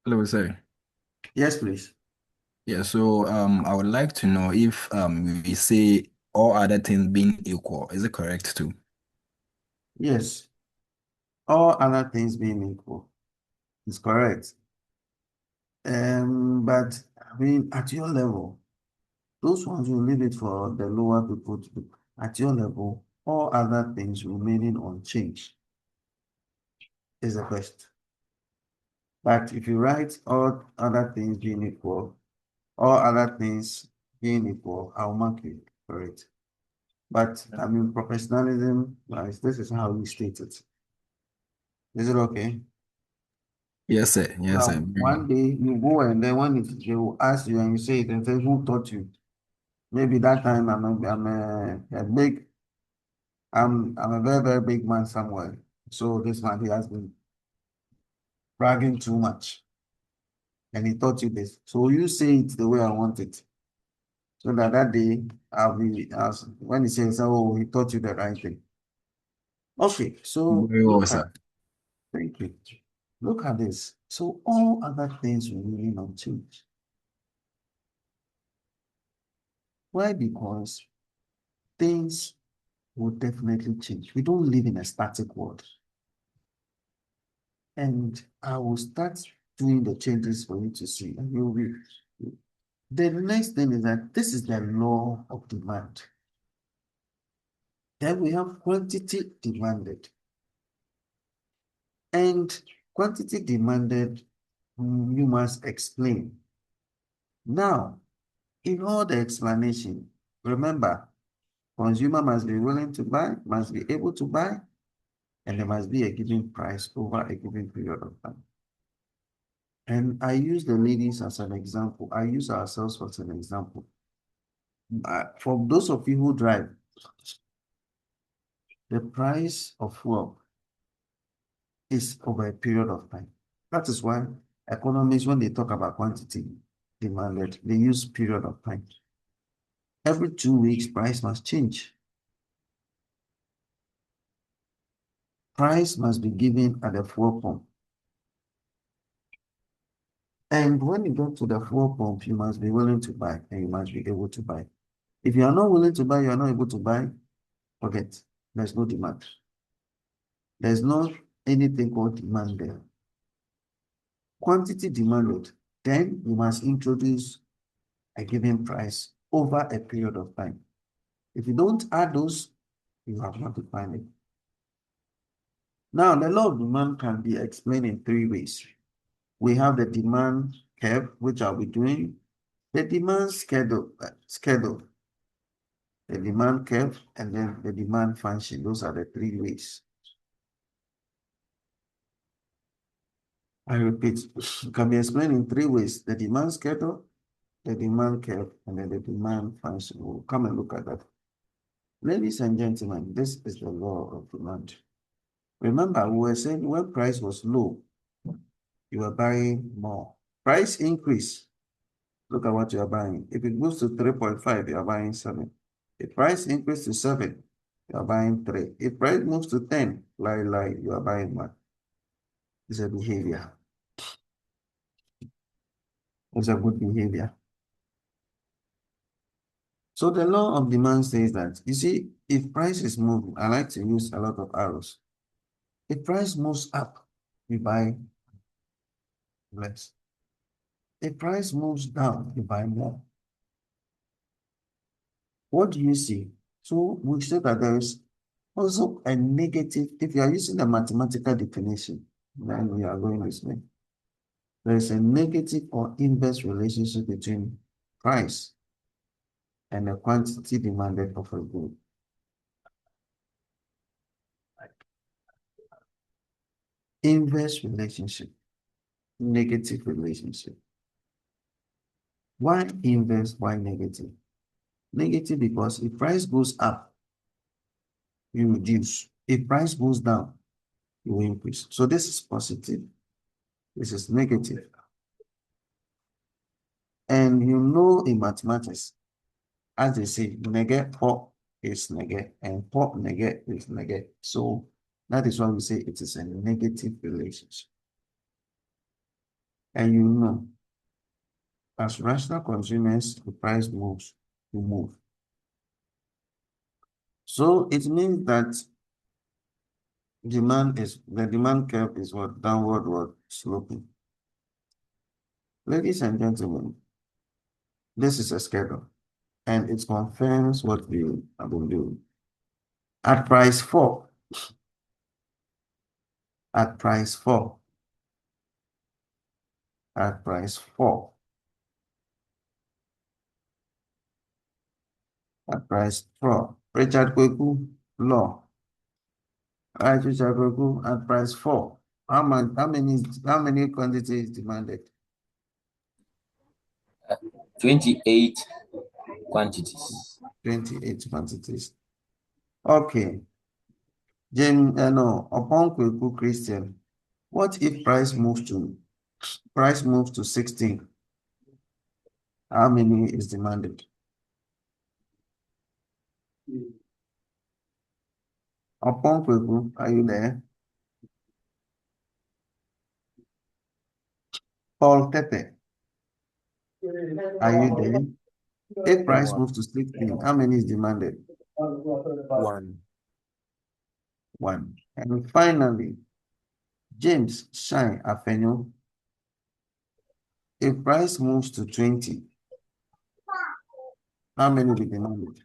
Hello, sir. Yes, please. Yeah, so I would like to know if we say all other things being equal, is it correct too? Yes. All other things being equal is correct. But I mean, at your level, those ones will leave it for the lower people to do. At your level, all other things remaining unchanged is the best. But if you write all other things being equal, all other things being equal, I'll mark you for it. But I mean, professionalism, this is how we state it. Is it okay? Yes, sir. Yes, Now, sir. one day you go and then they will ask you and you say it and say, who taught you? Maybe that time I'm a very, very big man somewhere. So this man, he has been bragging too much. And he taught you this. So you say it the way I want it. So that day I'll be asked when he says, oh, he taught you the right thing. Okay, so Well, look at sir. thank you. Look at this. So all other things will really not change. Why? Because things will definitely change. We don't live in a static world. And I will start doing the changes for you to see. And you'll be. The next thing is that this is the law of demand. Then we have quantity demanded. And quantity demanded, you must explain. Now, in all the explanation, remember, consumer must be willing to buy, must be able to buy, and there must be a given price over a given period of time. And I use the ladies as an example. I use ourselves as an example. For those of you who drive, the price of fuel is over a period of time. That is why economists, when they talk about quantity demanded, they use period of time. Every 2 weeks, price must change. Price must be given at the fuel pump. And when you get to the fuel pump, you must be willing to buy and you must be able to buy. If you are not willing to buy, you are not able to buy, forget. There's no demand. There's not anything called demand there. Quantity demanded, then you must introduce a given price over a period of time. If you don't add those, you have not defined it. Now, the law of demand can be explained in three ways. We have the demand curve, which I'll be doing, the demand schedule, the demand curve, and then the demand function. Those are the three ways. I repeat, it can be explained in three ways: the demand schedule, the demand curve, and then the demand function. We'll come and look at that. Ladies and gentlemen, this is the law of demand. Remember, we were saying when price was low, you are buying more. Price increase, look at what you are buying. If it moves to 3.5, you are buying 7. If price increase to 7, you are buying 3. If price moves to 10, you are buying 1. It's a behavior. It's a good behavior. So the law of demand says that, you see, if price is moving, I like to use a lot of arrows. If price moves up, you buy less. If price moves down, you buy more. What do you see? So we say that there is also a negative, if you are using a mathematical definition, then we are going this way. There is a negative or inverse relationship between price and the quantity demanded of a good. Inverse relationship, negative relationship. Why inverse? Why negative? Negative because if price goes up, you reduce. If price goes down, you increase. So this is positive. This is negative. And you know in mathematics, as they say, nege po is nege and po nege is nege. So that is why we say it is a negative relationship. And you know, as rational consumers, the price moves, you move. So it means that the demand curve is what? Downward sloping. Ladies and gentlemen, this is a schedule and it confirms what we have been doing. At price 4, at price 4, at price 4, at price 4, Richard Kweku law. Right, Richard Kweku at price 4. How many quantities demanded? 28 quantities. 28 quantities. Okay. Upon Kweku Christian, what if price moves to 16? How many is demanded? Upon Kweku, are you there? Paul Tepe, are you there? If price moves to 16, how many is demanded? 1. 1. And finally, James Shine Afenyo, if price moves to 20, how many will be demanded?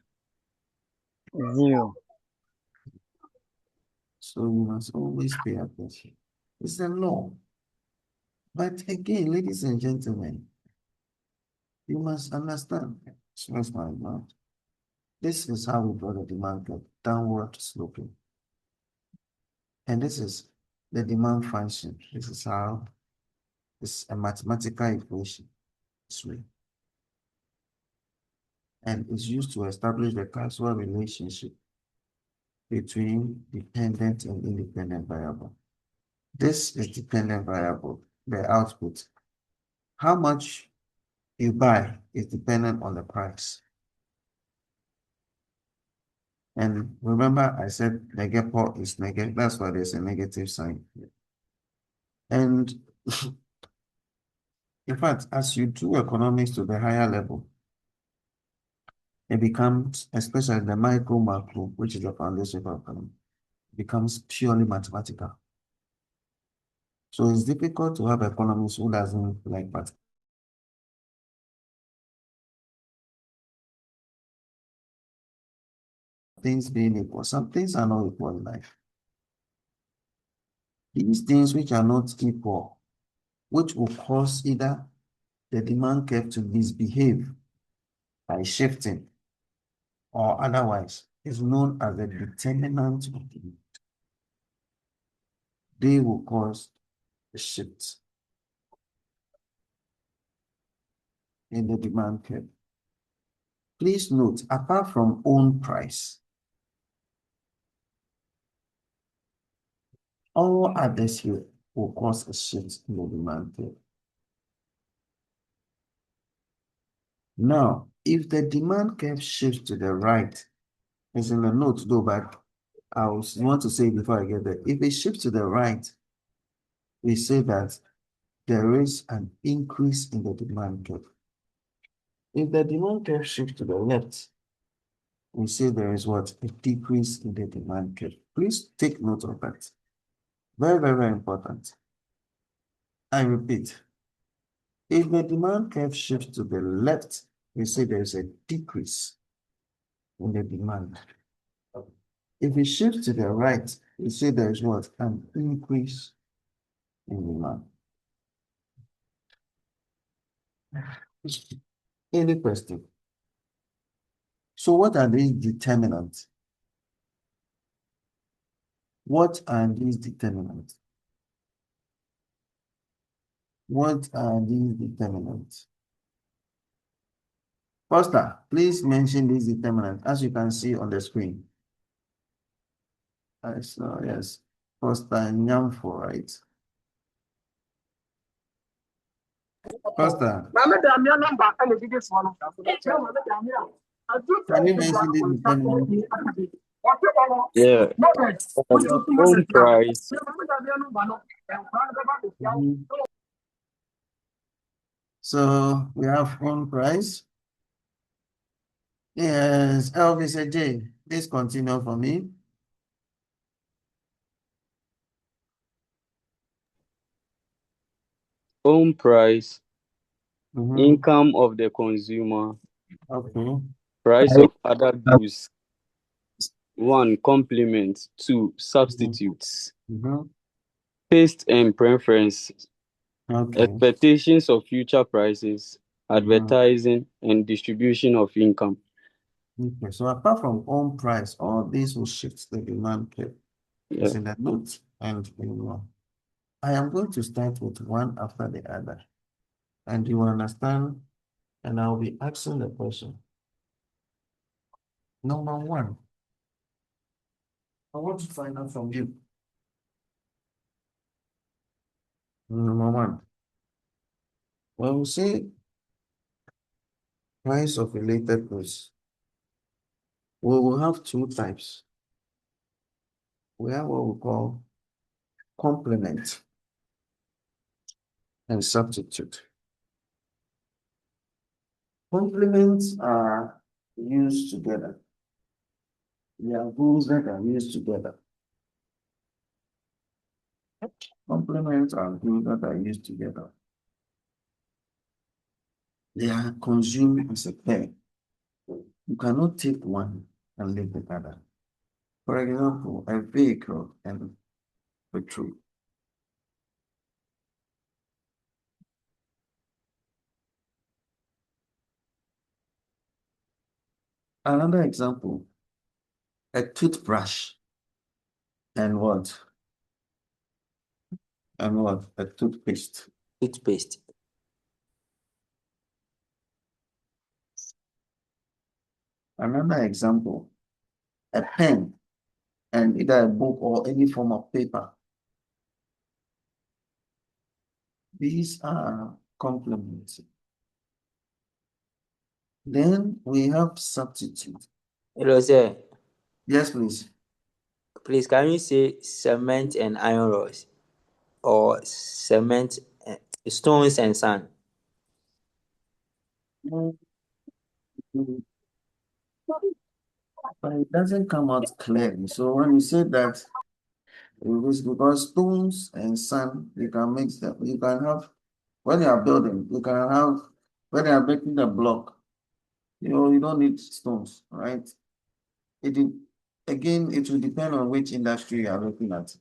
0. So you must always pay attention. It's a law. But again, ladies and gentlemen, you must understand. Excuse my mouth. This is how we draw the demand curve, downward sloping. And this is the demand function. This is how it's a mathematical equation. This way. And it's used to establish the causal relationship between dependent and independent variable. This is dependent variable, the output. How much you buy is dependent on the price. And remember, I said negative is negative. That's why there's a negative sign here. And in fact, as you do economics to the higher level, it becomes, especially the micro macro, which is the foundation of economics, becomes purely mathematical. So it's difficult to have economists who doesn't like math. Things being equal. Some things are not equal in life. These things which are not equal, which will cause either the demand curve to misbehave by shifting or otherwise, is known as the determinant of demand. They will cause a shift in the demand curve. Please note, apart from own price, all others here will cause a shift in the demand curve. Now, if the demand curve shifts to the right, it's in the notes though, but I want to say before I get there, if it shifts to the right, we say that there is an increase in the demand curve. If the demand curve shifts to the left, we say there is what? A decrease in the demand curve. Please take note of that. Very, very, very important. I repeat, if the demand curve shifts to the left, we say there is a decrease in the demand. If it shifts to the right, we say there is what? An increase in demand. Any question? So what are these determinants? What are these determinants? What are these determinants? Foster, please mention these determinants as you can see on the screen. So yes, Foster and Nyamfo, right? Foster, can you mention these determinants? Yeah. Home price, Mhm. So we have one price. Yes, Elvis J. Please continue for me. home price, Mhm. income of the consumer, Okay. price of other goods. 1. Complement. 2. Substitutes. Mhm. Taste and preferences. Okay. Expectations of future prices. Mhm. Advertising and distribution of income. Okay. So apart from own price, all these will shift the demand curve. It's Yeah. in the notes, and I am going to start with one after the other, and you will understand, and I'll be asking the question. Number one, I want to find out from you. Number one, when we say price of related goods, we will have two types. We have what we call complement and substitute. Complements are used together. They are goods that are used together. Complements are goods that are used together. They are consumed as a pair. You cannot take one and leave the other. For example, a vehicle and petrol. Another example, a toothbrush and what? And what? A toothpaste. Toothpaste. Another example, a pen and either a book or any form of paper. These are complements. Then we have substitute. Hello, sir. Yes, please. Please, can you say cement and iron rods? Or cement, stones and sand? Mm, But it doesn't come out clearly. So when you say that, it is because stones and sand, you can mix them. You can have, when you are building, you can have, when you are making the block, you don't need stones, right? Again, it will depend on which industry you are looking at.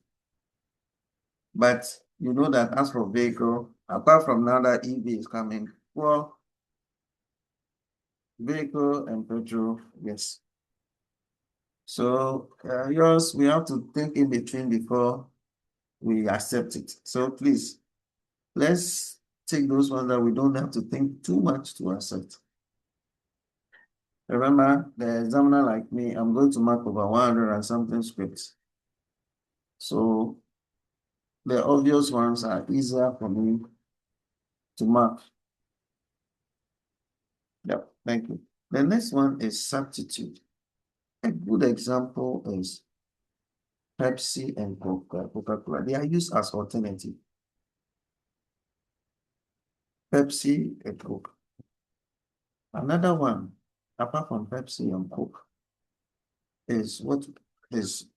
But you know that as for vehicle, apart from now that EV is coming, well, vehicle and petrol, yes. So yours, we have to think in between before we accept it. So please, let's take those ones that we don't have to think too much to accept. Remember, the examiner like me, I'm going to mark over 100 and something scripts. So the obvious ones are easier for me to mark. Yep, thank you. The next one is substitute. A good example is Pepsi and Coca-Cola. They are used as alternative. Pepsi and Coke. Another one, apart from Pepsi and Coke, is what is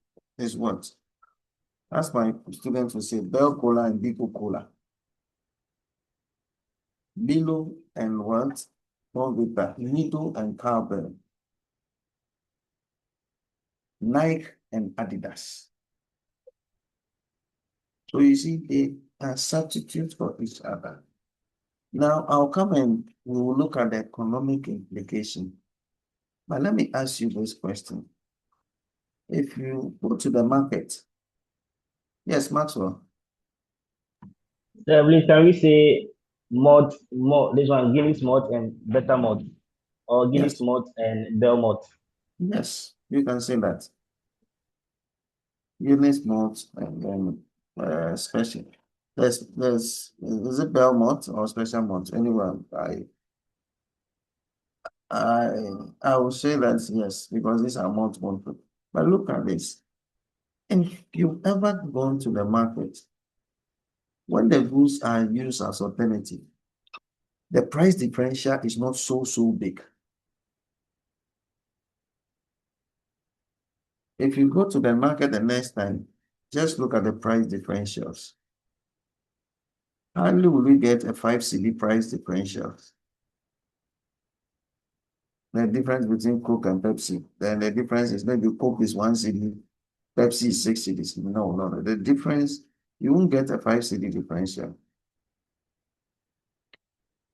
what? As my students will say, Bell Cola and Biko Cola. Bilo and what? Bonvita, Nido and Cowbell. Nike and Adidas. So you see, they are substitutes for each other. Now I'll come and we will look at the economic implication. But let me ask you this question. If you go to the market, yes, Maxwell. Please, can we say this one, Guinness malt and better malt, or Guinness Yes, malt and Bell malt? yes, you can say that. Guinness malt and then special. Is it Bell malt or special malt? Anyway, I will say that yes, because these are multiple. But look at this. If you've ever gone to the market, when the goods are used as alternative, the price differential is not so big. If you go to the market the next time, just look at the price differentials. Hardly will we get a 5 cedi price differential. The difference between Coke and Pepsi, then the difference is maybe Coke is 1 cedi, Pepsi is 6 cedis. No. The difference, you won't get a 5 cedi differential.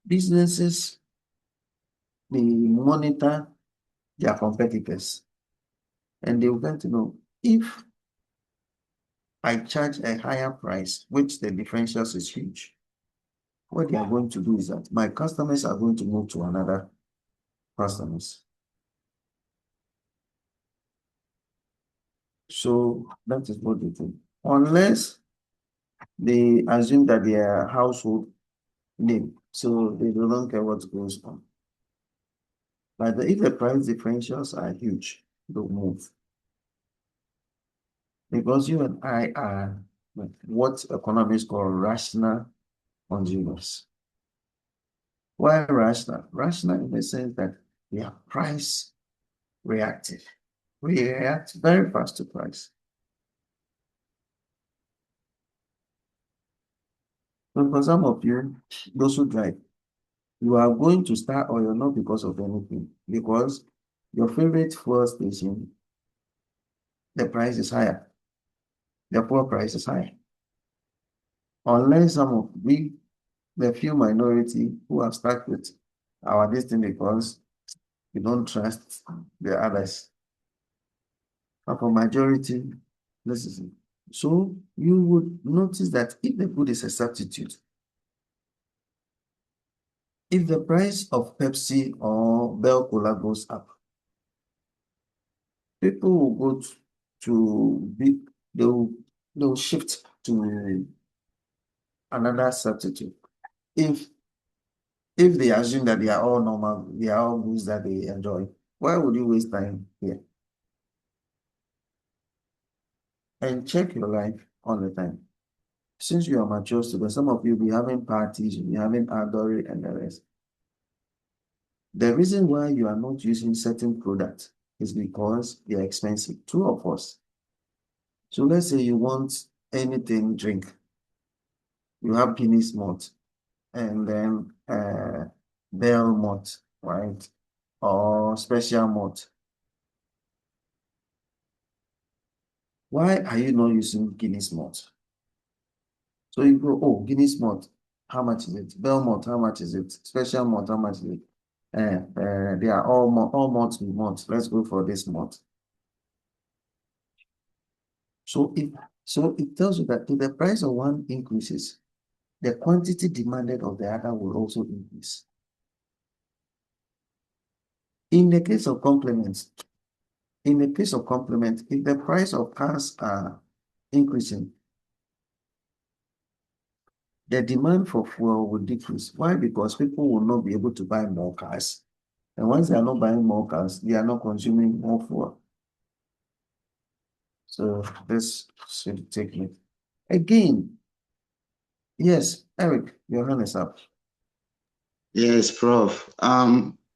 Businesses, they monitor their competitors and they will get to know if I charge a higher price, which the differentials is huge, what they are going to do is that my customers are going to move to another customers. So that is what they do. Unless they assume that they are household name, so they don't care what goes on. But if the price differentials are huge, they'll move. Because you and I are what economists call rational consumers. Why rational? Rational in the sense that we are price reactive. We react very fast to price. But for some of you, those who drive, you are going to start oil not because of anything, because your favorite fuel station, the price is higher. The fuel price is higher. Unless some of the few minority who have stuck with our destiny because we don't trust the others. But for majority, this is it. So you would notice that if the food is a substitute, if the price of Pepsi or Bell Cola goes up, people will go they'll shift to another substitute. If they assume that they are all normal, they are all goods that they enjoy, why would you waste time here? And check your life all the time. Since you are mature students, some of you will be having parties, you'll be having outdoor and the rest. The reason why you are not using certain products is because they are expensive. Two of us. So let's say you want anything drink. You have Guinness malt and then Bell malt, right? Or special malt. Why are you not using Guinness malt? So you go, oh, Guinness malt, how much is it? Bell malt, how much is it? Special malt, how much is it? They are all malts with malt. Let's go for this malt. So it tells you that if the price of one increases, the quantity demanded of the other will also increase. In the case of complements, if the price of cars are increasing, the demand for fuel will decrease. Why? Because people will not be able to buy more cars. And once they are not buying more cars, they are not consuming more fuel. So this should take it. Again, yes, Eric, your hand is up. Yes, Prof.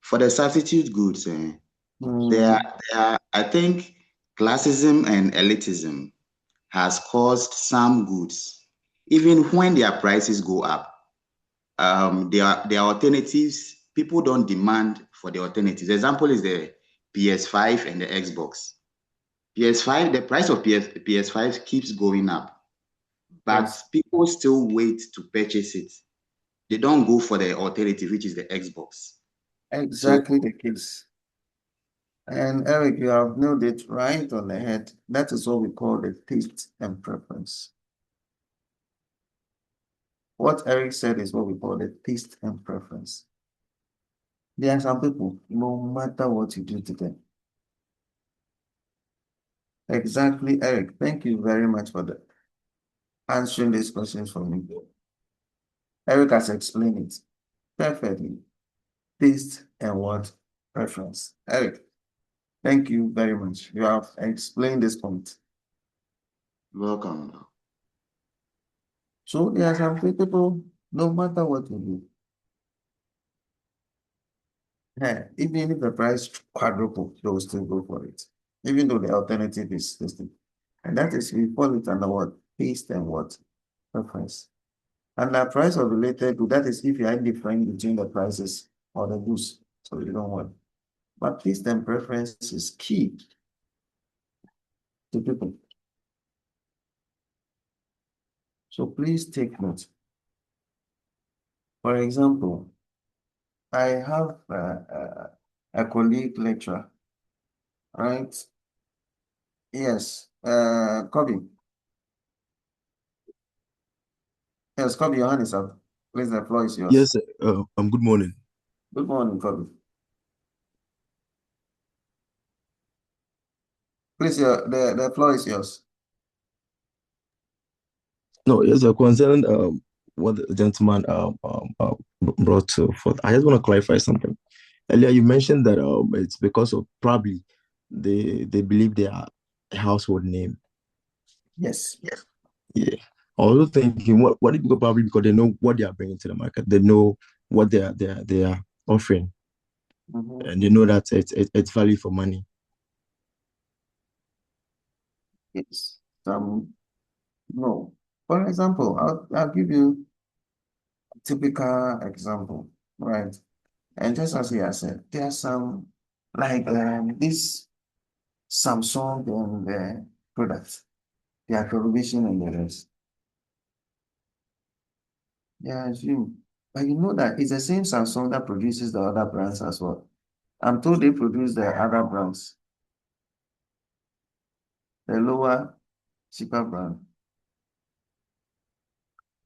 For the substitute goods, I think classism and elitism has caused some goods, even when their prices go up, their alternatives, people don't demand for the alternatives. The example is the PS5 and the Xbox. PS5, the price of PS5 keeps going up, but Yes. people still wait to purchase it. They don't go for the alternative, which is the Xbox. Exactly the case. And Eric, you have nailed it right on the head. That is what we call the taste and preference. What Eric said is what we call the taste and preference. There are some people, no matter what you do to them. Exactly, Eric. Thank you very much for answering these questions for me. Eric has explained it perfectly. Taste and what preference. Eric, thank you very much. You have explained this point. Welcome. So there are some people, no matter what you do, even if the price quadruple, they will still go for it, even though the alternative is this thing. And that is, we call it under what? Taste and what? Preference. And the price of related good, that is if you are indifferent between the prices or the goods, so you don't want. But taste and preference is key to people. So please take note. For example, I have a colleague lecturer, right? Yes, Kobe. Yes, Kobe, your hand is up. Please, the floor is yours. Yes, good morning. Good morning, Kobe. Please, the floor is yours. No, yes, concerning what the gentleman brought forth, I just want to clarify something. Earlier, you mentioned that it's because of probably they believe they are a household name. Yes. Yeah. I was also thinking, what if people probably because they know what they are bringing to the market, they know what they are offering, and they know that it's value for money. Yes. No. For example, I'll give you a typical example, right? And just as he has said, there are some like this Samsung and products, their television and the rest. Yeah, assume. But you know that it's the same Samsung that produces the other brands as well. I'm told they produce the other brands, the lower, cheaper brand.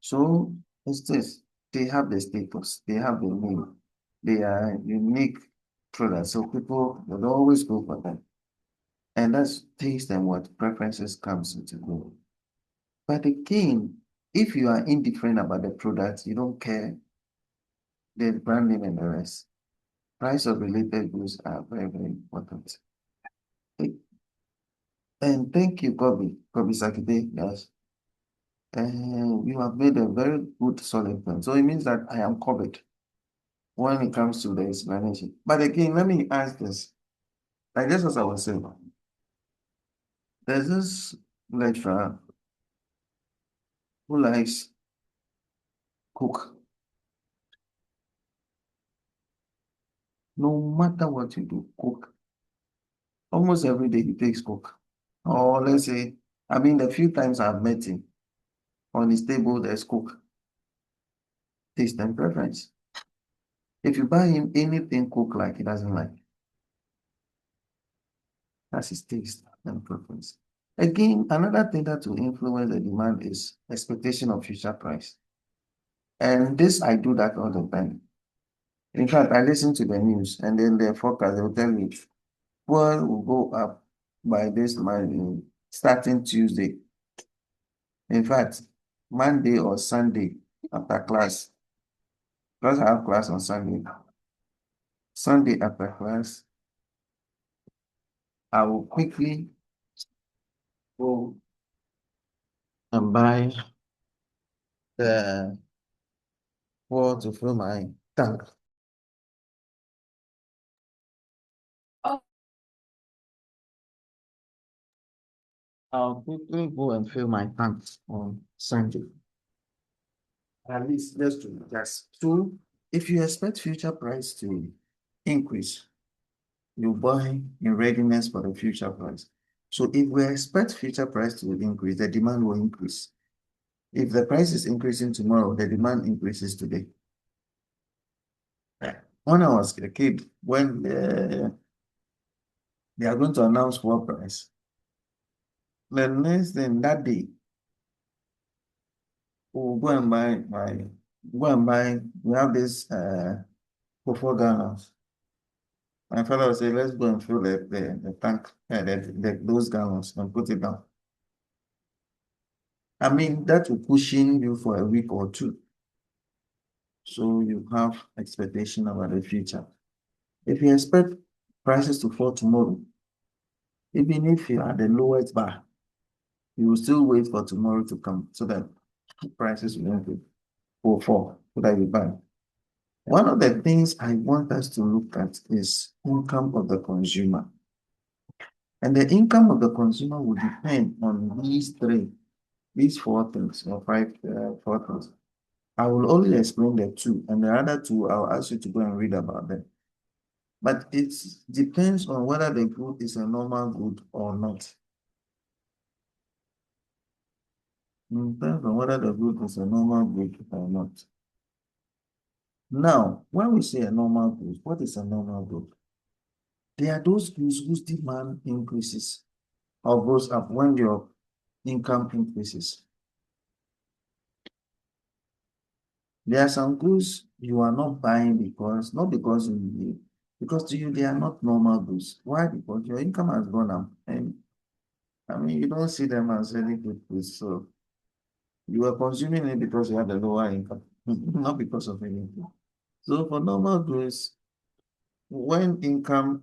So it's this. They have the status, they have the name, they are unique products. So people will always go for them. And that's taste and what preferences comes into play. But again, if you are indifferent about the product, you don't care the brand name and the rest, price of related goods are very, very important. And thank you, Kobe Sakide. Yes. And you have made a very good solid point. So it means that I am covered when it comes to the explanation. But again, let me ask this. Like just as I was saying, there's this lecturer who likes cook. No matter what you do, cook. Almost every day he takes cook. Or let's say, I mean, the few times I've met him, On his table, there's Coke. Taste and preference. If you buy him anything Coke like, he doesn't like. That's his taste and preference. Again, another thing that will influence the demand is expectation of future price. And this, I do that all the time. In fact, I listen to the news and then the forecast, they will tell me, fuel will go up by this month, starting Tuesday. In fact, Monday or Sunday after class, because I have class on Sunday. Sunday after class, I will quickly go and buy the fuel to fill my tank. I'll quickly go and fill my tanks on Sunday. At least let's do that. So if you expect future price to increase, you buy in readiness for the future price. So if we expect future price to increase, the demand will increase. If the price is increasing tomorrow, the demand increases today. When I was a kid, when they are going to announce fuel price, the next thing that day, we'll go and buy, we have this for 4 gallons. My father will say, let's go and fill the tank, those gallons and put it down. I mean, that will cushion you for a week or two. So you have expectation about the future. If you expect prices to fall tomorrow, even if you are the lowest bar, you will still wait for tomorrow to come so that prices will fall so that you buy. One of the things I want us to look at is income of the consumer. And the income of the consumer will depend on these four things or four things. I will only explain the two, and the other two, I'll ask you to go and read about them. But it depends on whether the good is a normal good or not. It depends on whether the good is a normal good or not. Now, when we say a normal good, what is a normal good? There are those goods whose demand increases or goes up when your income increases. There are some goods you are not buying not because you need, because to you they are not normal goods. Why? Because your income has gone up, and I mean you don't see them as any good goods. So you are consuming it because you have a lower income, not because of anything. So for normal goods, when income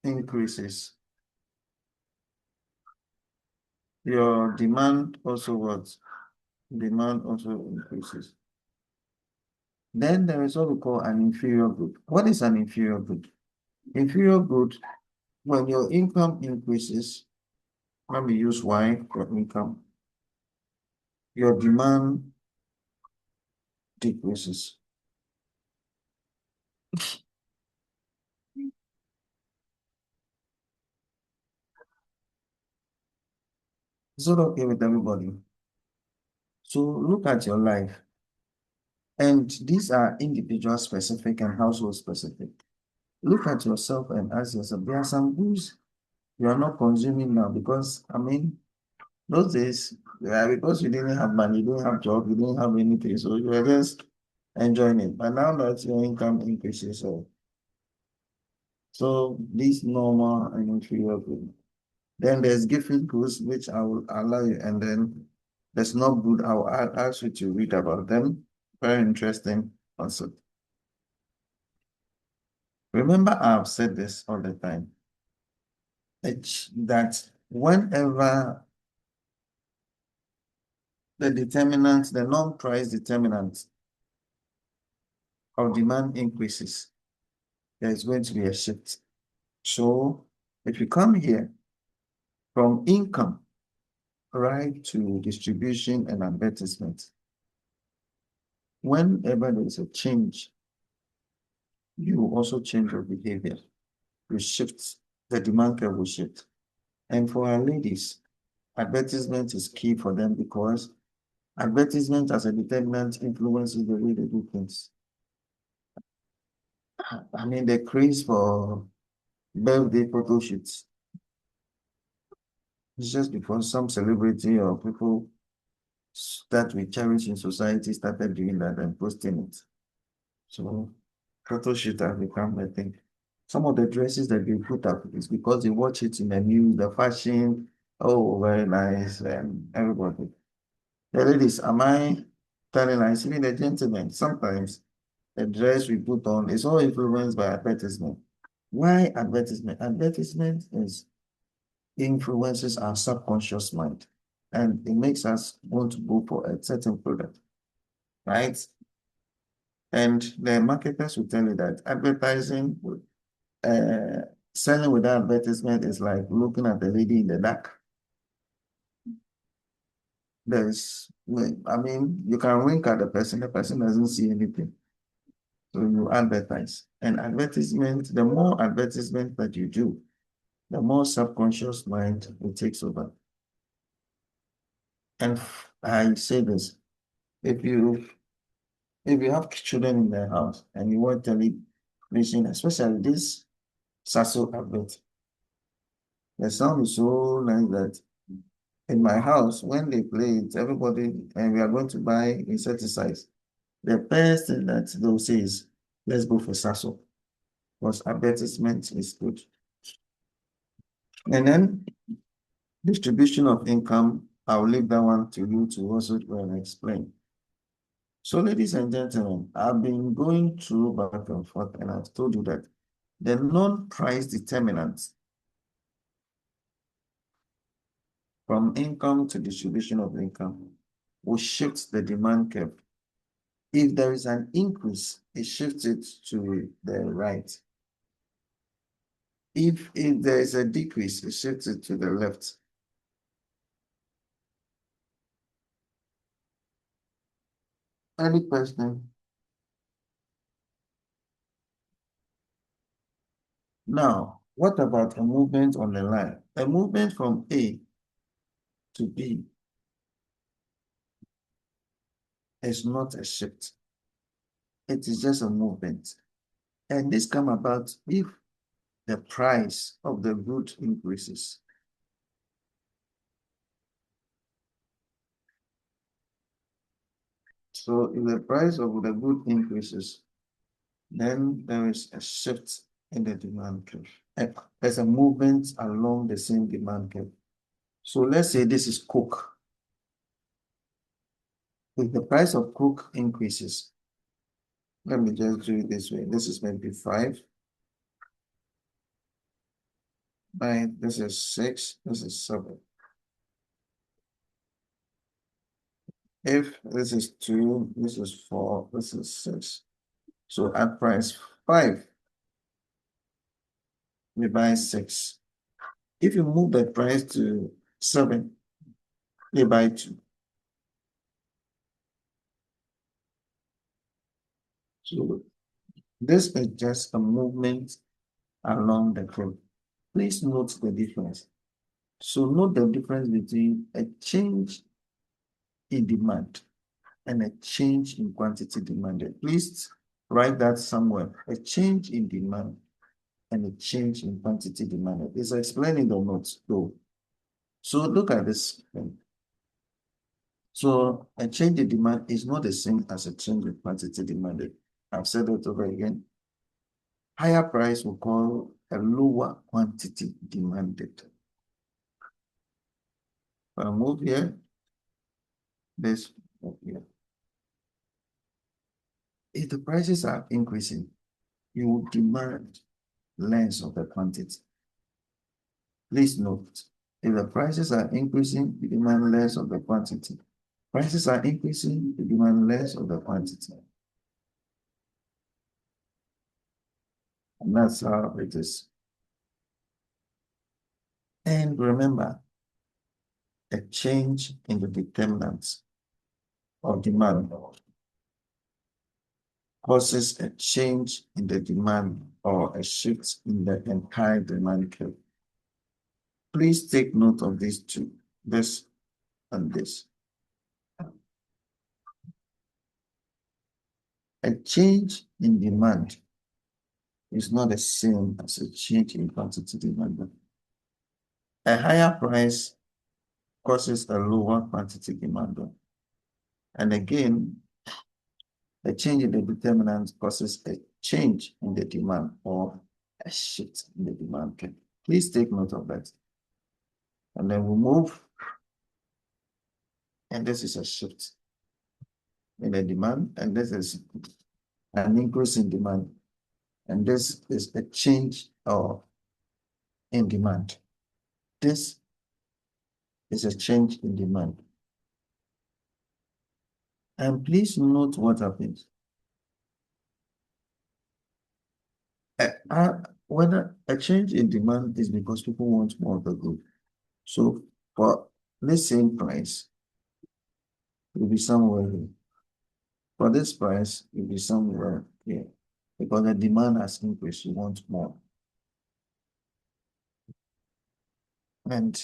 increases, your demand also what? Demand also increases. Then there is what we call an inferior good. What is an inferior good? Inferior good, when your income increases, let me use Y for income, your demand decreases. Is that okay with everybody? So look at your life. And these are individual specific and household specific. Look at yourself and ask yourself, there are some goods you are not consuming now because, I mean, those days, because you didn't have money, you didn't have job, you didn't have anything, so you were just enjoying it. But now that your income increases, so this normal and inferior good. Then there's giving goods, which I will allow you, and then there's not good. I'll ask you to read about them. Very interesting concept. Remember, I've said this all the time. That whenever the non-price determinant of demand increases, there is going to be a shift. So if you come here from income right to distribution and advertisement, whenever there is a change, you will also change your behavior. You shift, the demand curve will shift. And for our ladies, advertisement is key for them because Advertisement as a determinant influences the way they do things. I mean, the craze for birthday photo shoots. It's just because some celebrity or people that we cherish in society started doing that and posting it. So photo shoot has become, I think, some of the dresses that they put up is because they watch it in the news, the fashion. Oh, very nice, and everybody. The ladies, am I telling lies? Even the gentlemen, sometimes the dress we put on is all influenced by advertisement. Why advertisement? Advertisement is influences our subconscious mind, and it makes us want to go for a certain product, right? And the marketers will tell you that advertising, uh, selling without advertisement is like looking at the lady in the dark. I mean, you can wink at the person doesn't see anything. So you advertise. And advertisement, the more advertisement that you do, the more subconscious mind it takes over. And I say this, if you have children in the house and you want television, especially this Sasso advert, the sound is so nice that in my house, when they play it, everybody, and we are going to buy insecticides, the first thing that they'll say is, let's go for Sasso, because advertisement is good. And then distribution of income, I'll leave that one to you to also go and explain. So, ladies and gentlemen, I've been going through back and forth, and I've told you that the non-price determinants from income to distribution of income will shift the demand curve. If there is an increase, it shifts it to the right. If there is a decrease, it shifts it to the left. Any question? Now, what about a movement on the line? A movement from A to B is not a shift. It is just a movement. And this come about if the price of the good increases. So if the price of the good increases, then there is a shift in the demand curve. And there's a movement along the same demand curve. So let's say this is Coke. If the price of Coke increases, let me just do it this way. This is maybe 5. Nine, this is 6, this is 7. If this is 2, this is 4, this is 6. So at price 5, we buy 6. If you move the price to 7, we buy 2. So this is just a movement along the curve. Please note the difference. So note the difference between a change in demand and a change in quantity demanded. Please write that somewhere. A change in demand and a change in quantity demanded. It's explained in the notes though. So look at this thing. So a change in demand is not the same as a change in quantity demanded. I've said it over again. Higher price will call a lower quantity demanded. I'll move here. This here. If the prices are increasing, you will demand less of the quantity. Please note, if the prices are increasing, you demand less of the quantity. Prices are increasing, you demand less of the quantity. And that's how it is. And remember, a change in the determinants of demand causes a change in the demand or a shift in the entire demand curve. Please take note of these two, this and this. A change in demand is not the same as a change in quantity demand. A higher price causes a lower quantity demand. And again, a change in the determinant causes a change in the demand or a shift in the demand curve. Please take note of that. And then we move, and this is a shift in the demand, and this is an increase in demand, and this is a change in demand. This is a change in demand. And please note what happens. Whether a change in demand is because people want more of the good. So for this same price, it will be somewhere here. For this price, it will be somewhere here. Because the demand has increased, you want more. And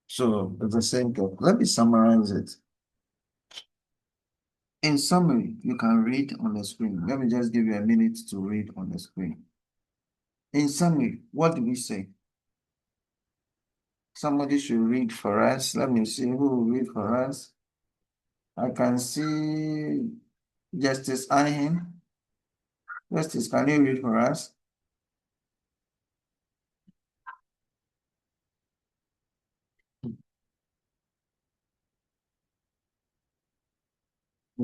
so it's the same curve. Let me summarize it. In summary, you can read on the screen. Let me just give you a minute to read on the screen. In summary, what do we say? Somebody should read for us. Let me see who will read for us. I can see Justice Ahin. Justice, can you read for us?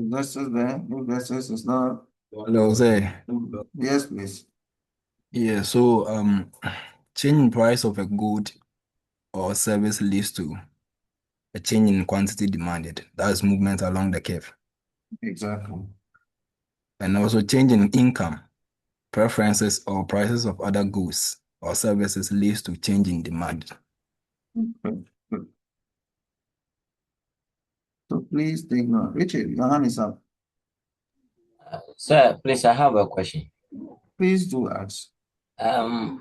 Justice there. Justice is not. Hello, sir. Yes, please. Yeah, so change in price of a good or service leads to a change in quantity demanded. That's movement along the curve. Exactly. And also change in income, preferences, or prices of other goods or services leads to change in demand. Good, good. So please take note. Richard, your hand is up. Sir, please, I have a question. Please do ask. I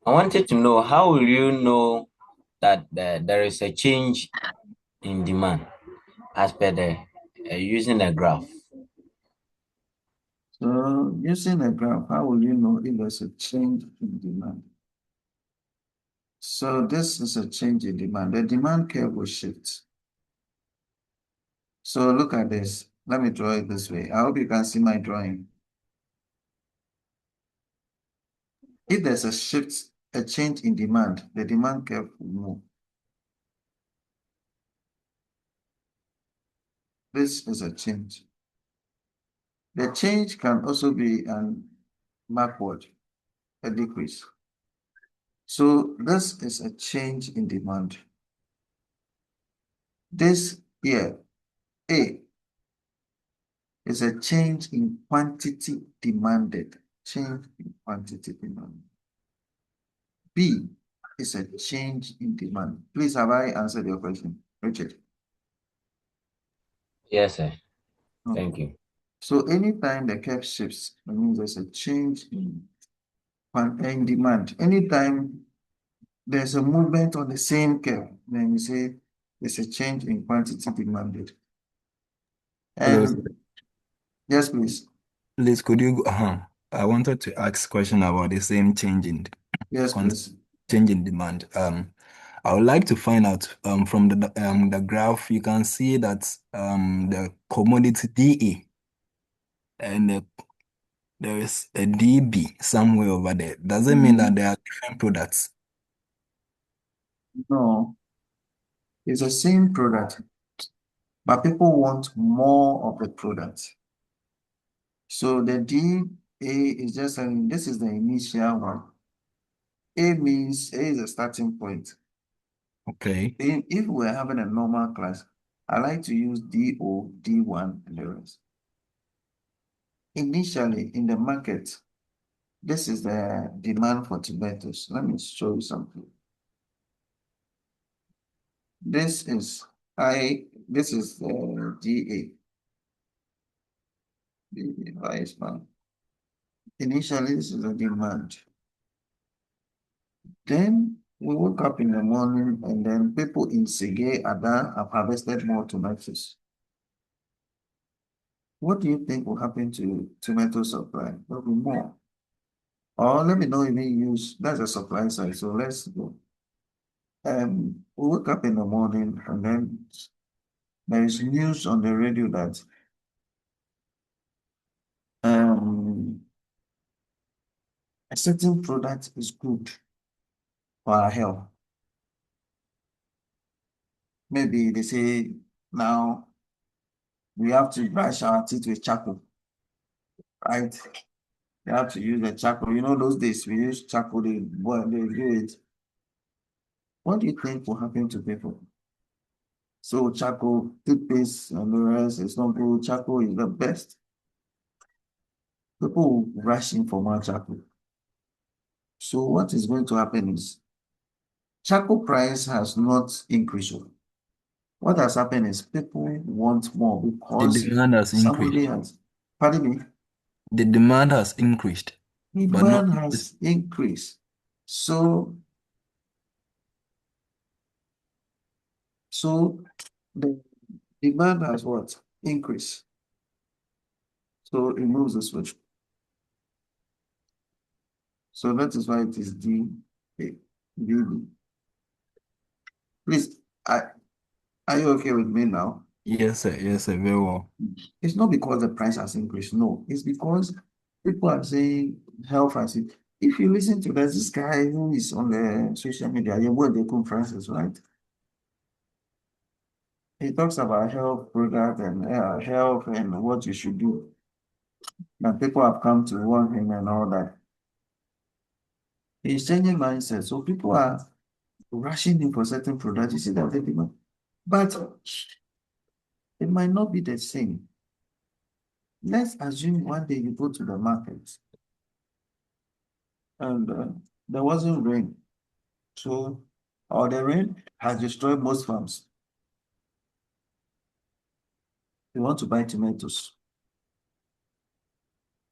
wanted to know, how will you know that there is a change in demand as per the using a graph? So using a graph, how will you know if there's a change in demand? So this is a change in demand. The demand curve will shift. So look at this. Let me draw it this way. I hope you can see my drawing. If there's a shift, a change in demand, the demand curve will move. This is a change. The change can also be an backward, a decrease. So this is a change in demand. This here, A, is a change in quantity demanded. Change in quantity demanded. B is a change in demand. Please, have I answered your question, Richard? Yes, sir. Okay. Thank you. So anytime the curve shifts, that means there's a change in demand. Anytime there's a movement on the same curve, then we say there's a change in quantity demanded. Hello, And yes, please. please, could you I wanted to ask a question about the same change in Yes, please. change in demand. I would like to find out from the graph, you can see that the commodity DA and there is a DB somewhere over there. Does it mean that there are different products? No, it's the same product, but people want more of the product. So the DA is just, this is the initial one. A means A is a starting point. Okay. If we're having a normal class, I like to use DO, D1, and the rest. Initially, in the market, this is the demand for tomatoes. Let me show you something. This is this is the DA. The highest one. Initially, this is the demand. Then we woke up in the morning and then people in Sige, Ada have harvested more tomatoes. What do you think will happen to tomato supply? There'll be more. Or let me know if we use, that's a supply side. So let's go. We wake up in the morning and then there is news on the radio that a certain product is good for our health. Maybe they say now we have to brush our teeth with charcoal, right? You have to use the charcoal. You know, those days we use charcoal, they do it. What do you think will happen to people? So charcoal, toothpaste, and the rest is not good. Charcoal is the best. People will rush in for more charcoal. So what is going to happen is charcoal price has not increased. What has happened is people want more The because demand has somebody increased. has, pardon me, The demand has increased, but not. demand has increased. So the demand has what? Increased. So it moves the switch. So that is why it is D, A, B, B. Please, are you okay with me now? Yes, sir. Yes, sir. Very well. It's not because the price has increased. No, it's because people are saying health has it. If you listen to this guy who is on the social media, your word the conferences, right? He talks about health product and health and what you should do. And people have come to warn him and all that. He's changing mindset. So people are rushing in for certain products. You see that they demand. But it might not be the same. Let's assume one day you go to the market and there wasn't rain. So, or the rain has destroyed most farms. You want to buy tomatoes.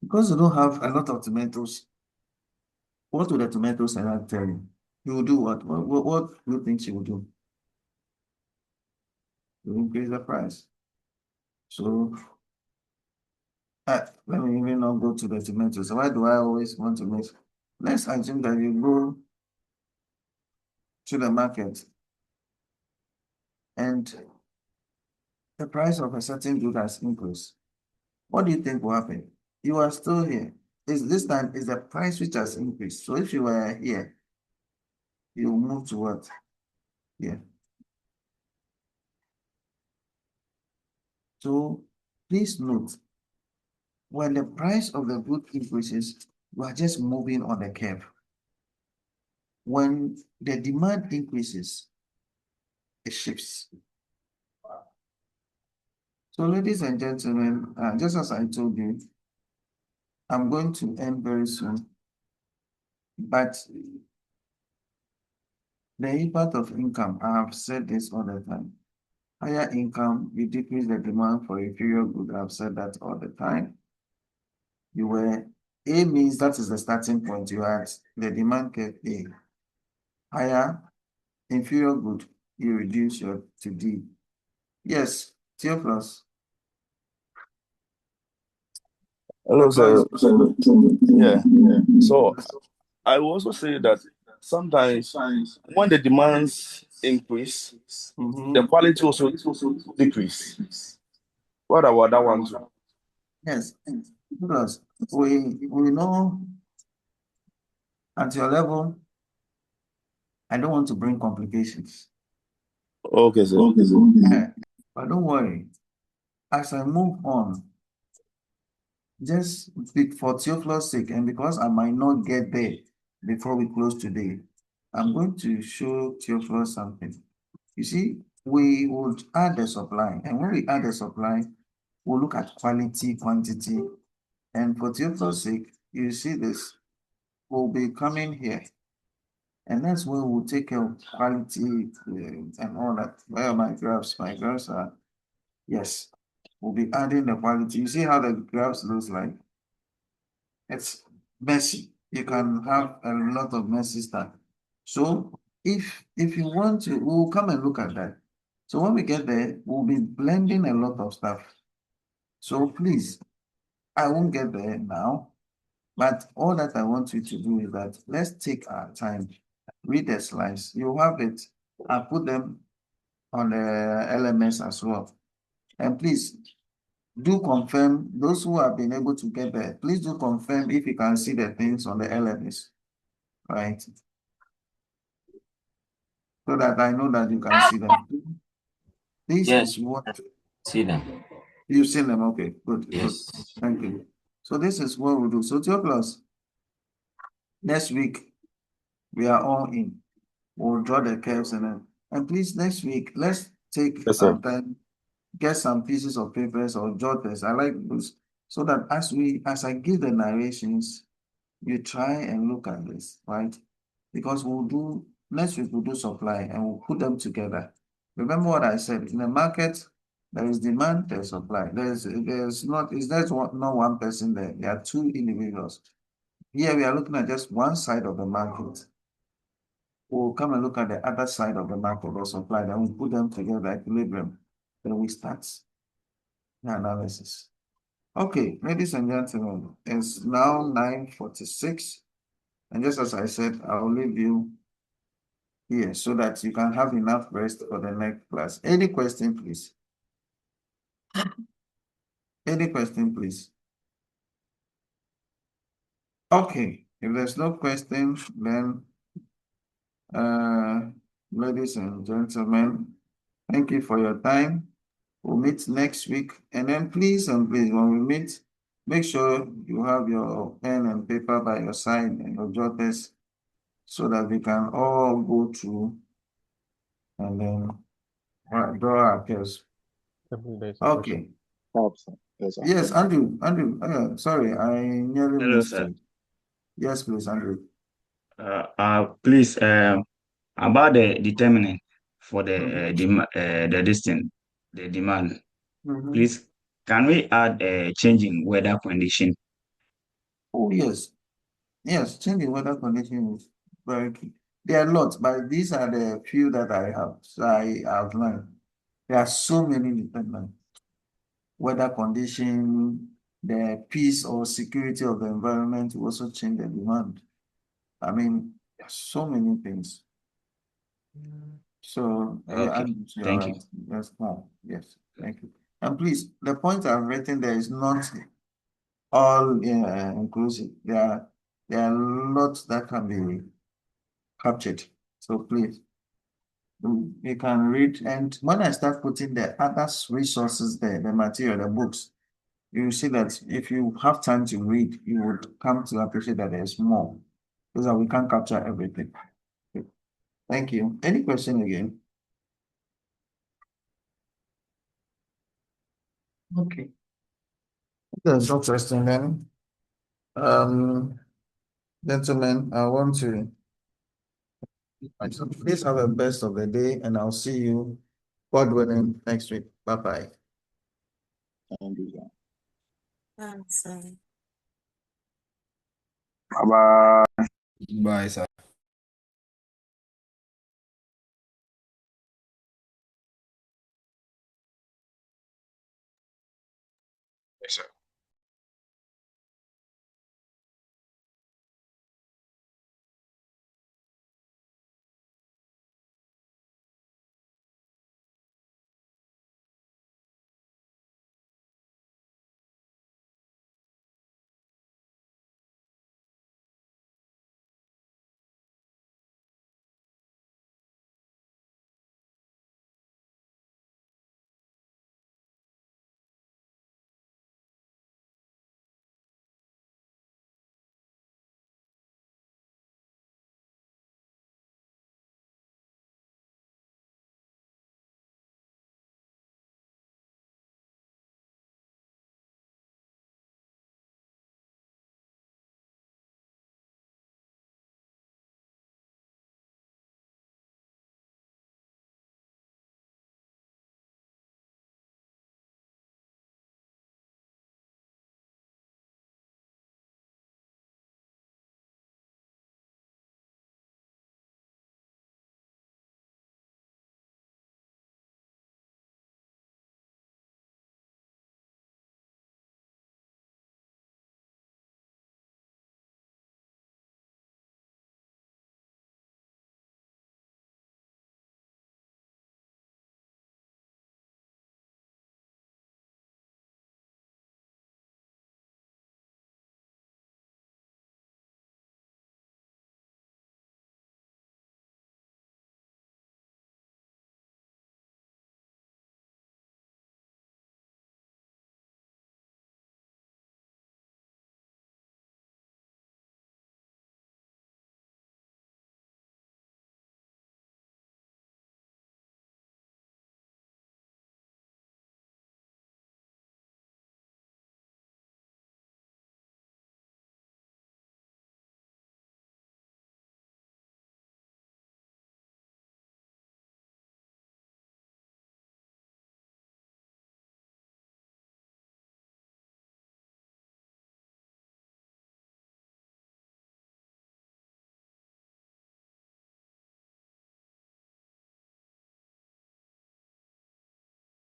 Because you don't have a lot of tomatoes, what will the tomatoes seller tell you? You will do what? What do you think she will do? You increase the price. So, let me even not go to the tomatoes. Why do I always want to mix? Let's assume that you go to the market and the price of a certain good has increased. What do you think will happen? You are still here. This time is the price which has increased. So if you were here, you move to what? Here. So please note, when the price of the good increases, you are just moving on the curve. When the demand increases, it shifts. So ladies and gentlemen, just as I told you, I'm going to end very soon. But the impact of income, I have said this all the time. Higher income, you decrease the demand for inferior good. I've said that all the time. A means that is the starting point. You had the demand curve A. Higher, inferior good, you reduce your to D. Yes, Theophilus. Hello, sir. Yeah. So I will also say that sometimes when the demands increase, the quality also decrease. What about that one too? Yes, because we know at your level, I don't want to bring complications. Okay, sir. But don't worry. As I move on, just for Theophilus' sake, and because I might not get there before we close today, I'm going to show Theophilus something. You see, we would add the supply, and when we add the supply, we'll look at quality, quantity, and for Theophilus' sake, you see this, will be coming here, and that's where we'll take care of quality and all that. Where are my graphs? My graphs are, yes, we'll be adding the quality. You see how the graphs looks like? It's messy. You can have a lot of messy stuff. So if you want to, we'll come and look at that. So when we get there, we'll be blending a lot of stuff. So please, I won't get there now, but all that I want you to do is that let's take our time, read the slides. You have it. I put them on the LMS as well. And please do confirm those who have been able to get there. Please do confirm if you can see the things on the LMS, right? So that I know that you can see them. This Yes, is what see them. you've seen them. Okay, good, good. Yes. Thank you. So this is what we do. So Theophilus, next week we are all in. We'll draw the curves and please next week let's take Yes, sir. our time, get some pieces of papers or jotters. I like those so that as I give the narrations, you try and look at this, right? Because next week we'll do supply and we'll put them together. Remember what I said, in the market, there is demand, there's supply. Not one person there. There are two individuals. Here we are looking at just one side of the market. We'll come and look at the other side of the market, the supply, then we'll put them together, equilibrium. Then we start the analysis. Okay, ladies and gentlemen, it's now 9:46. And just as I said, I'll leave you here so that you can have enough rest for the next class. Any question, please? Any question, please? Okay, if there's no question, then ladies and gentlemen, thank you for your time. We'll meet next week. And then please and please, when we meet, make sure you have your pen and paper by your side and your jotters so that we can all go through and then draw our curves. Okay. Yes, Andrew, sorry, I nearly Hello, missed sir. you. Yes, please, Andrew. Please, about the determinant for the distance, the demand. Mhm. Please, can we add a changing weather condition? Oh, yes. Yes, changing weather condition is very key. There are lots, but these are the few that I outlined. There are so many dependent weather condition, the peace or security of the environment will also change the demand. I mean, there's so many things. So, Okay, you're thank you. right. Yes, no, yes, thank you. And please, the point I've written there is not all inclusive. There are lots that can be captured. So please, you can read. And when I start putting the other resources there, the material, the books, you see that if you have time to read, you would come to appreciate that there's more. Because that we can't capture everything. Thank you. Any question again? Okay. There's no question then. Gentlemen, I want to please have a best of the day, and I'll see you, God willing, next week. Bye-bye. Bye-bye. Bye, sir. Yes, sir.